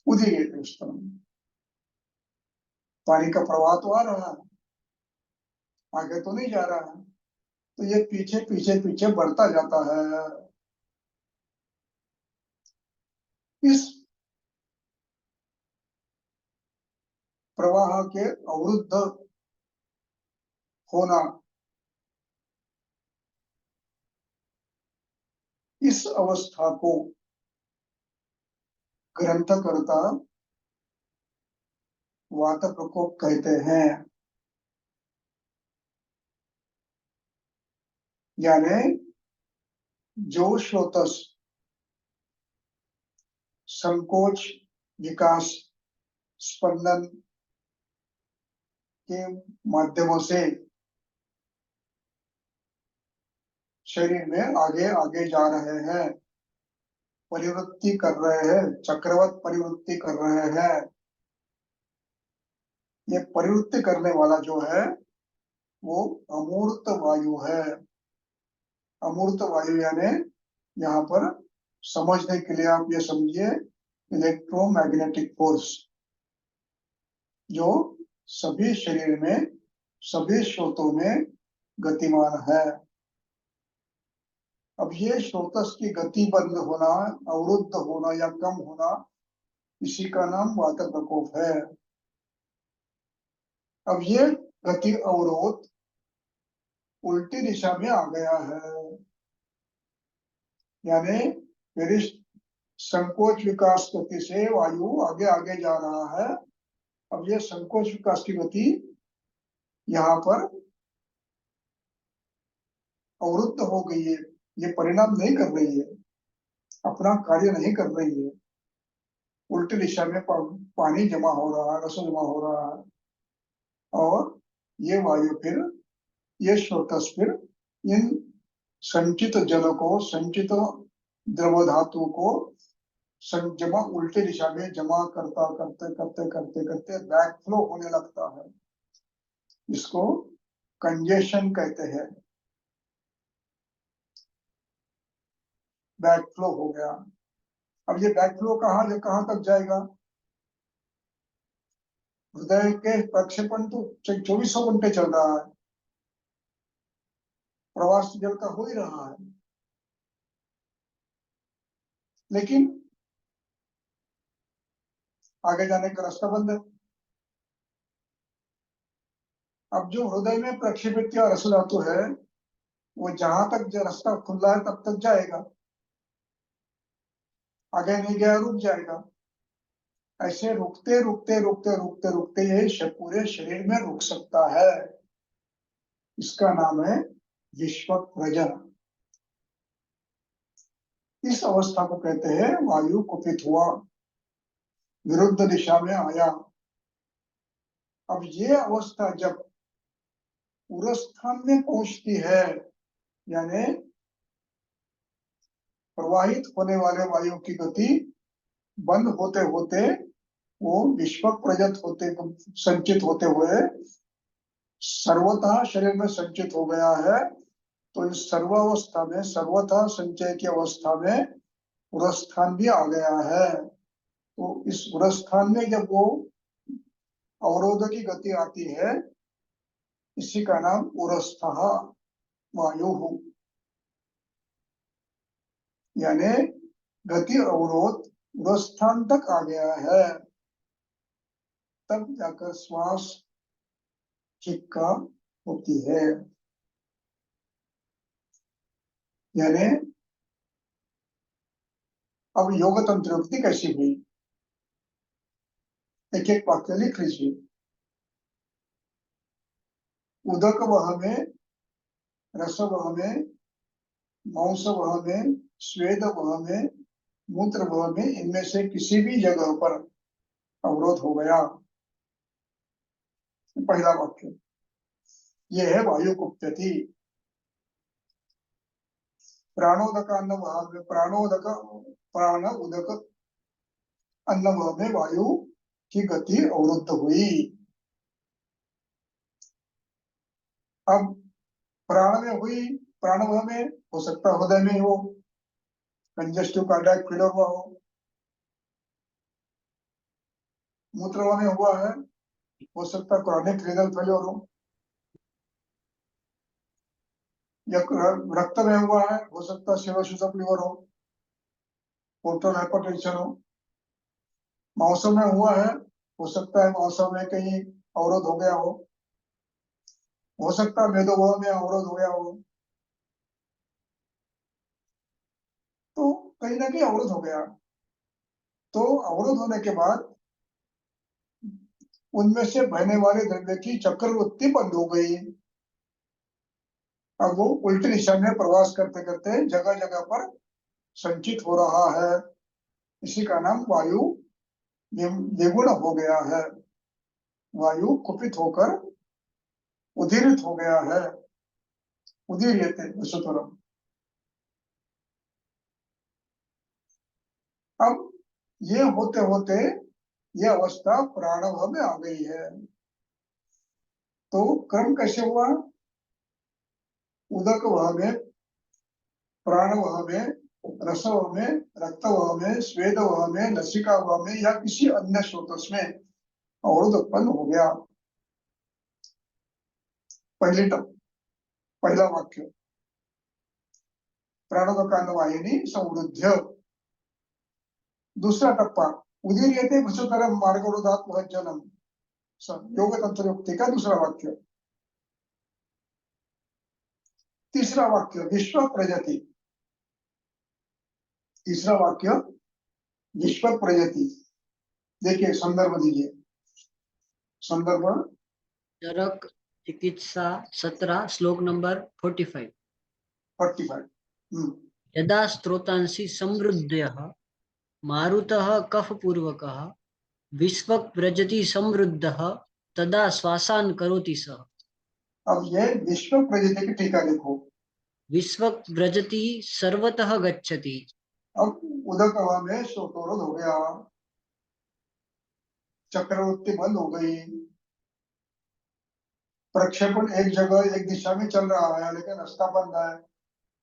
उदीर्यते उस तरह पानी का प्रवाह तो आ रहा है, आगे तो नहीं जा रहा है, तो ये पीछे पीछे पीछे बढ़ता जाता है। इस प्रवाह के अवरुद्ध होना, इस अवस्था को ग्रंथकर्ता वात प्रकोप कहते हैं। यानी जो स्रोतस संकोच, विकास, स्पंदन के माध्यमों से शरीर में आगे आगे जा रहे हैं, परिवृत्ति कर रहे हैं, चक्रवत परिवृत्ति कर रहे हैं। ये परिवृत्ति करने वाला जो है वो अमूर्त वायु है। अमूर्त वायु यानी यहाँ पर समझने के लिए आप ये समझिए, इलेक्ट्रोमैग्नेटिक फोर्स जो सभी शरीर में, सभी स्रोतों में गतिमान है। अब ये स्रोतस की गति बंद होना, अवरुद्ध होना या कम होना, इसी का नाम वात प्रकोप है। अब ये गति अवरोध उल्टी दिशा में आ गया है, यानी मेरी संकोच विकास गति से वायु आगे आगे जा रहा है। अब ये संकोच विकास की गति यहाँ पर अवरुद्ध हो गई है, ये परिणाम नहीं कर रही है, अपना कार्य नहीं कर रही है, उल्टी दिशा में पानी जमा हो रहा है, रस जमा हो रहा है। और ये वायु फिर, ये स्रोतस फिर इन संचित जल को, संचित द्रव धातु को जमा उल्टे दिशा में जमा करता करते करते करते करते बैक फ्लो होने लगता है। इसको कंजेशन कहते हैं। बैक फ्लो हो गया। अब ये बैक फ्लो कहाँ तक जाएगा? हृदय के प्रक्षेपण तो 2400 घंटे चल रहा है, प्रवास जल का हो ही रहा है, लेकिन आगे जाने का रास्ता बंद है। अब जो हृदय में प्रक्षेपित किया रस धातु है, वो जहां तक जो रास्ता खुला है तब तक जाएगा, आगे नहीं गया रुक जाएगा। ऐसे रुकते रुकते रुकते रुकते रुकते ये पूरे शरीर में रुक सकता है। इसका नाम है विश्वप्रजन। इस अवस्था को कहते हैं वायु कुपित हुआ, विरुद्ध दिशा में आया। अब ये अवस्था जब उरस्थान में पहुंचती है, यानी प्रवाहित होने वाले वायु की गति बंद होते होते वो विश्व प्रजत होते, संचित होते हुए सर्वतः शरीर में संचित हो गया है। तो इस सर्वावस्था में, सर्वथा संचय की अवस्था में उरस्थान भी आ गया है। तो इस उरस्थान में जब वो अवरोध की गति आती है, इसी का नाम उरस्थः वायु, यानी गति अवरोध उरस्थान तक आ गया है, तब जाकर श्वास चिक्का होती है। यानी अब योग तंत्रोक्ति कैसी हुई, एक एक वाक्य लिख लीजिए। उदक वह में, रस वह में, मांस वह में, स्वेद वह में, मूत्र वह में, इनमें से किसी भी जगह पर अवरोध हो गया। पहला वाक्य ये है वायु कुप्यति। प्राणोदक अन्न वह में, प्राणोदक प्राण उदक अन्न वह में वायु की गति अवरुद्ध हुई। अब प्राण में हुई, प्राण वह में हो सकता हृदय में हो, कंजेस्टिव कार्डियक फेलियर हुआ हो। मूत्र वह में हुआ है, हो सकता है क्रॉनिक रीनल फेलियर हो। या रक्त में हुआ है, हो सकता है सिरोसिस ऑफ लिवर हो, पोर्टल हाइपरटेंशन हो। मांस में हुआ है, हो सकता है मांस में कहीं अवरोध हो गया हो सकता है मेदोभव में अवरोध हो गया हो। तो कहीं ना कहीं अवरोध हो गया। तो अवरोध होने के बाद उनमें से बहने वाले द्रव्य की चक्रवृत्ति बंद हो गई। अब वो उल्टी दिशा में प्रवास करते करते जगह जगह पर संचित हो रहा है। इसी का नाम वायु द्विगुण हो गया है। वायु कुपित होकर उदीरित हो गया है। उदीर्यते विशुतरम। अब ये होते होते ये अवस्था प्राणव में आ गई है। तो क्रम कैसे हुआ? उदक वह में, प्राण वह में, रस वह में, रक्त वह में, स्वेद वह में, लसिका वह में या किसी अन्य स्रोत में अवरोध उत्पन्न हो गया। पहला वाक्य प्राणोदकान्नवाहिनी संवृद्ध। दूसरा टप्पा उदीर्यते वसुतरम मार्गोदात जलम, योग तंत्रयुक्ति का दूसरा वाक्य। तीसरा वाक्य विश्व प्रजति। तीसरा वाक्य विश्व प्रजति। देखिए संदर्भ दीजिए, संदर्भ चरक चिकित्सा 17 श्लोक नंबर 45। 45। यदा स्त्रोतांसि समृद्धयः मारुतः कफपूर्वकः विश्वप्रजति समृद्धः तदा श्वासान् करोति सः। अब ये विश्व प्रजाति की टीका देखो। विश्वव्रजति सर्वतः गच्छति। अब उदक हवा में सोतोरद हो गया, चक्रवर्ती बंद हो गई, प्रक्षेपण एक जगह एक दिशा में चल रहा है लेकिन रास्ता बंद है।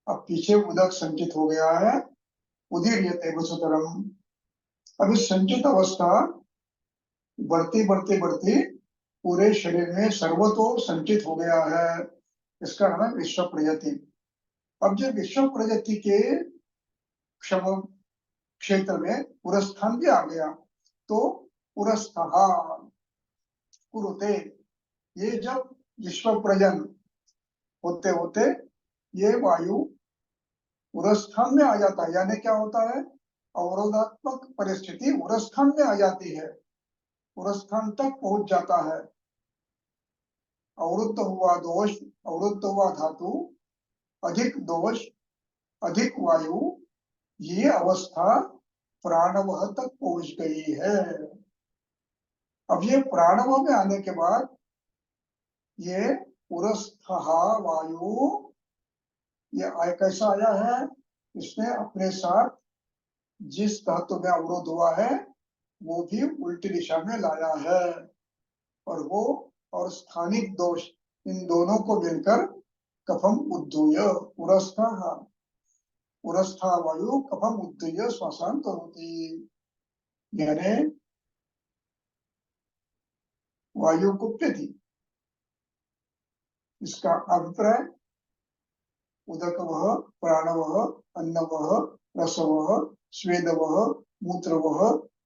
अब पीछे उदक संचित हो गया है, उदीर्यते वसुतरम। अब इस संचित अवस्था बढ़ती बढ़ती बढ़ती पूरे शरीर में सर्वतो संचित हो गया है, इसका नाम है विश्व प्रजाति। अब जब विश्व प्रजाति के क्षम क्षेत्र में पुरस्थान भी आ गया तो पुरस्थहा कुरुते, ये जब विश्व प्रजन होते होते ये वायु उरस्थान में आ जाता है, यानी क्या होता है, अवरोधात्मक परिस्थिति उरस्थान में आ जाती है, उरस्थान तक पहुंच जाता है। अवरुद्ध हुआ दोष, अवरुद्ध हुआ धातु, अधिक दोष, अधिक वायु, ये अवस्था प्राणवह तक पहुंच गई है। अब ये प्राणवह में आने के बाद ये उरस्थहा वायु ये कैसा आया है, इसने अपने साथ जिस धातु में अवरोध हुआ है वो भी उल्टी दिशा में लाया है, और वो और स्थानिक दोष इन दोनों को मिलकर कफम उद्धूय उरस्था वायु कफम उद्धूय श्वासान करोति, यानी वायु कुप्यति। इसका अभिप्राय उदकवः, प्राणवः, अन्नवः, रसवः, स्वेदवः, मूत्रवः,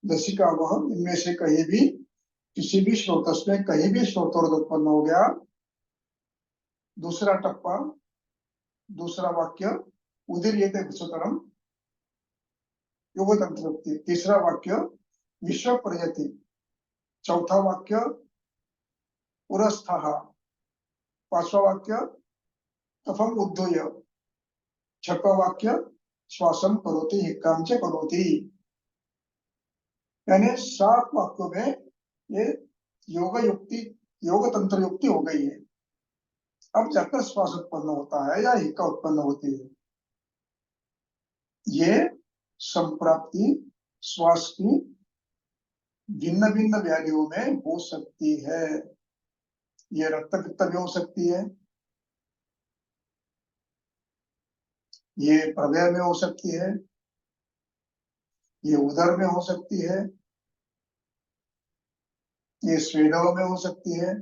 दशिकावः, इनमें से कहीं भी किसी भी स्रोतस में कहीं भी स्रोतोर्ध उत्पन्न हो गया। दूसरा टप्पा, दूसरा वाक्य उदीर्यते विश्वतरम योगतंत्र। तीसरा वाक्य विश्व प्रजाति। चौथा वाक्य पुरस्थः। पांचवा वाक्य कफम उद्धूय। छठवा वाक्य श्वासम करोति हिक्काम च करोति। यानी 7 वाक्यों में ये योग युक्ति योग तंत्र युक्ति हो गई है। अब जाकर श्वास उत्पन्न होता है या हिक्का उत्पन्न होती है। ये संप्राप्ति श्वास की भिन्न भिन्न व्याधियों में हो सकती है। ये रक्त पित्त में हो सकती है, ये प्रवय में हो सकती है, ये उदर में हो सकती है, ये स्वेदव में हो सकती है,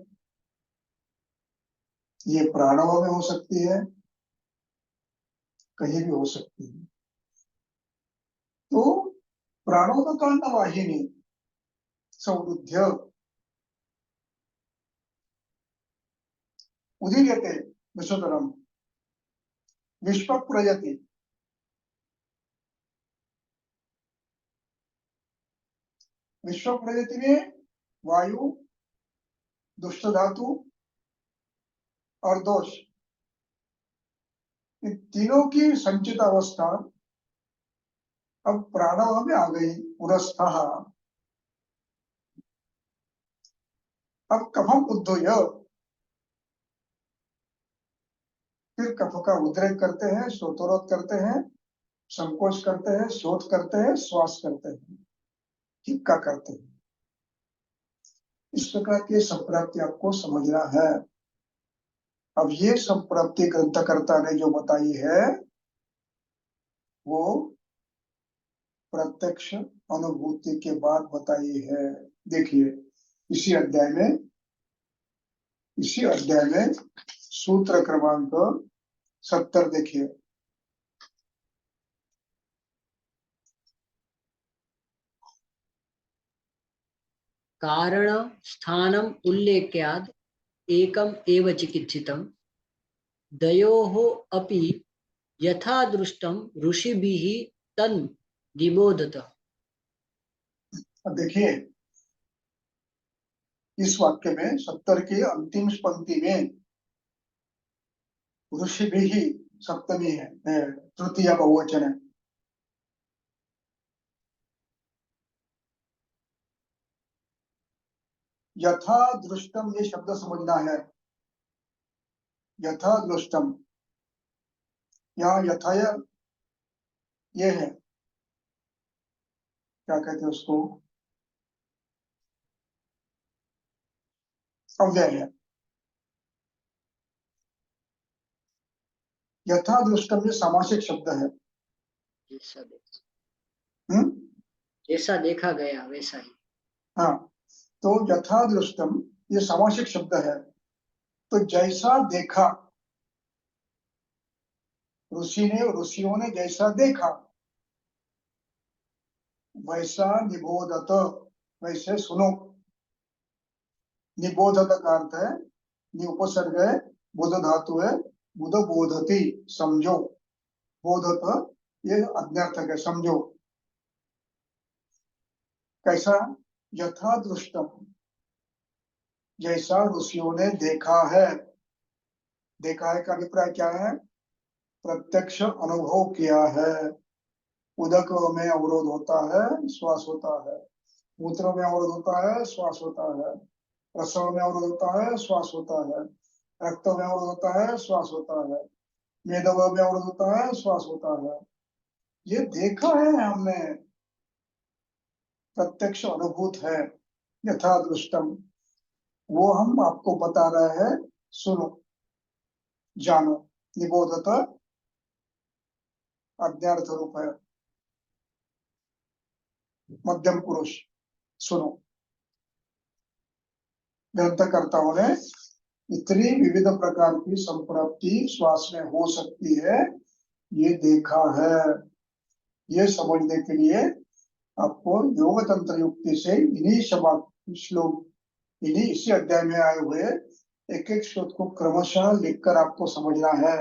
ये प्राणव में हो सकती है, कहीं भी हो सकती है। तो प्राणों का कारण वाहिनी सौरुध्य उदीर्यते विश्वतरम विश्व प्रजाति। विश्व प्रजाति में वायु, दुष्ट धातु और दोष, इन तीनों की संचित अवस्था अब प्राणव में आ गई पुरस्थः। अब कफम उद्धूय, फिर कफ का उद्रेक करते हैं, श्रोतोरोध करते हैं, संकोच करते हैं, शोध करते हैं, श्वास करते हैं, हिक्का करते हैं। इस प्रकार की संप्राप्ति आपको समझना है। अब ये संप्राप्ति ग्रंथकर्ता ने जो बताई है वो प्रत्यक्ष अनुभूति के बाद बताई है। देखिए इसी अध्याय में सूत्र क्रमांक 70 देखिए। कारण स्थानम उल्लेख्याद एकम एव चिकित्सितम दयोः अपि यथा दृष्टम ऋषिभिः तन् निबोधत। अब देखिए इस वाक्य में 70 की अंतिम पंक्ति में ऋषि भी सप्तमी है, तृतीय बहुवचन है। यथा दृष्टम ये शब्द समझना है। यथा दृष्टम, यहाँ यथा ये है, क्या कहते हैं उसको, अव्यय है। यथा दृष्टम ये सामासिक शब्द है। जैसा देखा, हम्म। जैसा देखा गया वैसा ही। हाँ, तो यथा दृष्टम ये सामासिक शब्द है। तो जैसा देखा, ऋषियों ने जैसा देखा, वैसा निबोधत, वैसे सुनो। निबोधत का अर्थ है, नि उपसर्ग है, बुध धातु है, बुध बोधति, समझो। बोधत ये अज्ञार्थक है, समझो। कैसा? यथा दृष्टम, जैसा ऋषियों ने देखा है। देखा है का अभिप्राय क्या है? प्रत्यक्ष अनुभव किया है। उदक में अवरोध होता है, श्वास होता है। मूत्र में अवरोध होता है, श्वास होता है। प्रसव में अवरोध होता है, श्वास होता है। रक्त में अवरोध होता है, श्वास होता है। मेदव में अवरोध होता है, श्वास होता है। ये देखा है हमने, प्रत्यक्ष अनुभूत है। यथा दृष्टम, वो हम आपको बता रहे हैं, सुनो, जानो। निबोधत अज्ञार्थ रूप है, मध्यम पुरुष, सुनो। ग्रंथकर्ताओं ने इतनी विविध प्रकार की संप्राप्ति श्वास में हो सकती है, ये देखा है। ये समझने के लिए आपको योग तंत्र युक्ति से इन्हीं श्लोक, इन्हीं इसी अध्याय में आए हुए एक एक श्लोक को क्रमशः लिखकर आपको समझना है।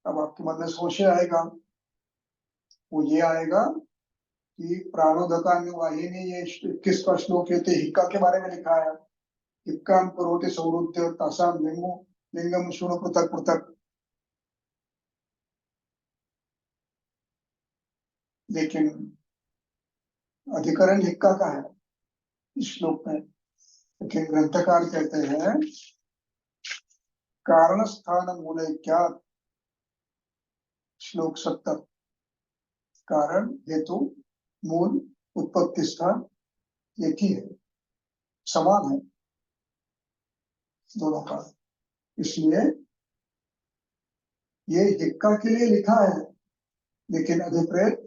अब आपके मन में संशय आएगा, वो ये आएगा कि प्राणोदकान वाहिनी, ये 21वां श्लोक, ये तो हिक्का के बारे में लिखा है। हिक्काम करोति सौरुद्ध तासाम लिंगो लिंगम शुणु पृथक पृथक। लेकिन अधिकरण हिक्का का है इस श्लोक में। लेकिन ग्रंथकार कहते हैं कारण स्थान मूल क्या, श्लोक 70, कारण हेतु मूल उत्पत्ति स्थान एक ही है, समान है दोनों का। इसलिए ये हिक्का के लिए लिखा है, लेकिन अभिप्रेत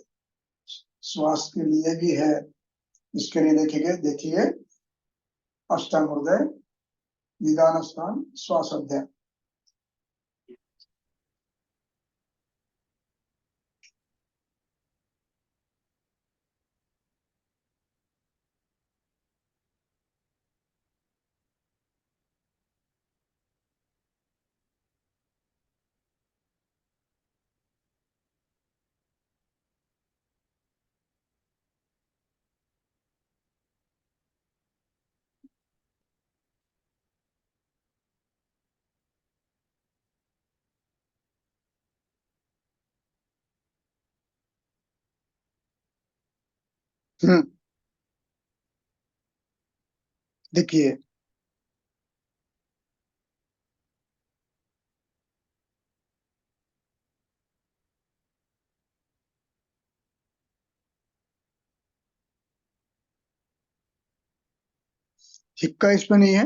श्वास के लिए भी है। इसके लिए देखिए देखिए अष्टांग हृदय निदान स्थान श्वास अध्याय। देखिए हिक्का इसमें नहीं है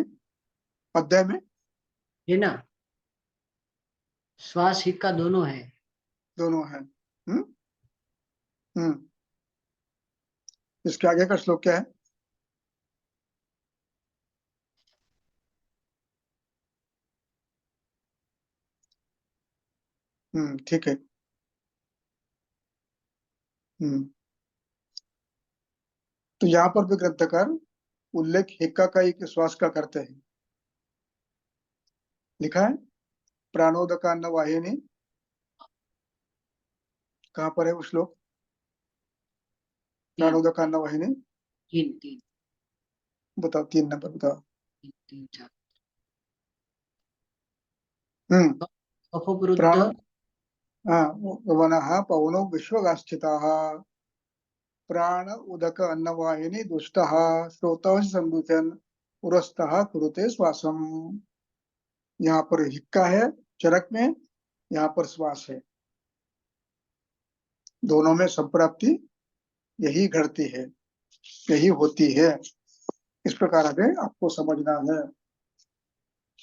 अध्याय में, है ना, श्वास हिक्का दोनों है। दोनों है। हम्म। इसके आगे का श्लोक क्या है? ठीक है। हम्म। तो यहाँ पर भी ग्रंथकार उल्लेख हिक्का का ही श्वास का करते हैं। लिखा है प्राणोदकान्न वाहिनी, कहाँ पर है वो श्लोक? तीन, प्राणोदकान्न वाहिनी, तीन तीन, बताओ 3 नंबर बताओ। तीन, तीन चार। हम्म। अपवृद्ध, प्राण, हाँ, वनः पवनो विश्वगास्थिताः। प्राण उदक अन्नवाहिनी दुष्टः श्रोतवंश संदूषण पुरस्तः कुरुते श्वासम। यहाँ पर हिक्का है चरक में, यहाँ पर श्वास है, दोनों में संप्राप्ति यही घटती है, यही होती है। इस प्रकार हमें आपको समझना है।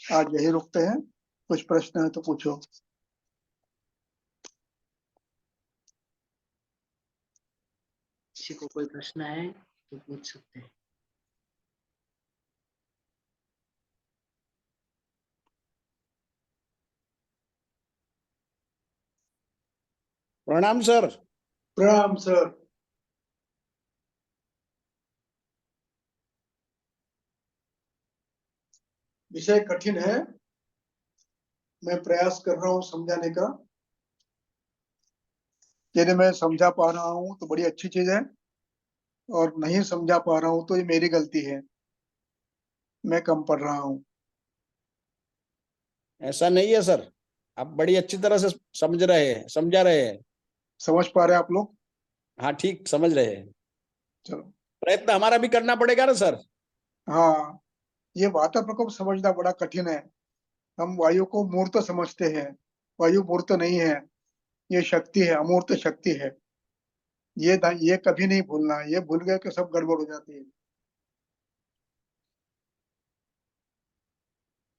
आज यही रुकते हैं, कुछ प्रश्न है तो पूछो। किसी को कोई प्रश्न है तो पूछ सकते हैं। प्रणाम सर। प्रणाम सर। विषय कठिन है, मैं प्रयास कर रहा हूँ समझाने का। यदि मैं समझा पा रहा हूँ तो बड़ी अच्छी चीज है, और नहीं समझा पा रहा हूँ तो ये मेरी गलती है, मैं कम पढ़ रहा हूँ। ऐसा नहीं है सर, आप बड़ी अच्छी तरह से समझ रहे हैं, समझा रहे हैं। समझ पा रहे हैं आप लोग? हाँ ठीक समझ रहे हैं। चलो। प्रयत्न हमारा भी करना पड़ेगा ना सर। हाँ, ये वाता प्रकोप समझना बड़ा कठिन है। हम वायु को मूर्त समझते हैं, वायु मूर्त नहीं है, ये शक्ति है, अमूर्त शक्ति है। ये कभी नहीं भूलना, ये भूल गए कि सब गड़बड़ हो जाती है।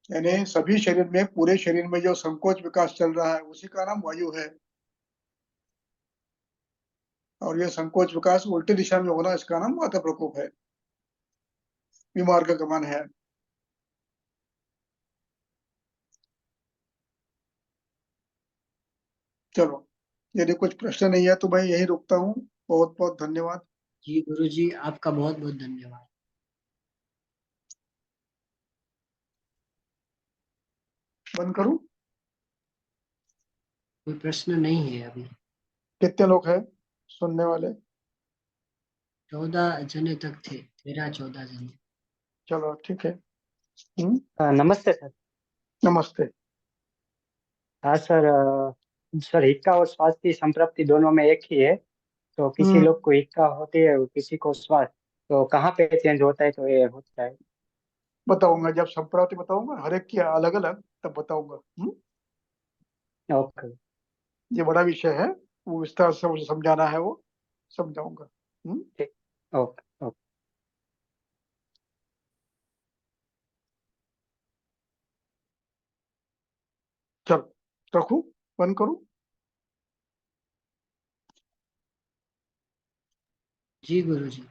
यानी सभी शरीर में, पूरे शरीर में जो संकोच विकास चल रहा है उसी का नाम वायु है, और ये संकोच विकास उल्टी दिशा में होना, इसका नाम वाता प्रकोप है, बीमार का गमन है। चलो, यदि कुछ प्रश्न नहीं है तो मैं यही रुकता हूँ। बहुत बहुत धन्यवाद। जी गुरु जी, आपका बहुत बहुत धन्यवाद। बंद करूं? कोई प्रश्न नहीं है अभी। कितने लोग हैं सुनने वाले? 14 जने तक थे, 13-14 जने। चलो ठीक है। नमस्ते सर। नमस्ते। हाँ सर, सर हिक्का और श्वास की संतृप्ति दोनों में एक ही है। तो किसी हम्म लोग को हिक्का होती है और किसी को श्वास। तो कहाँ पे चेंज होता है, तो ये होता है। बताऊंगा, जब संप्राप्ति बताऊंगा हर एक की अलग अलग, तब बताऊंगा। ओके। ये बड़ा विषय है, वो विस्तार से मुझे समझाना है, वो समझाऊंगा। ठीक। Okay okay. चलो, रखूं? बंद करूं? जी गुरु जी।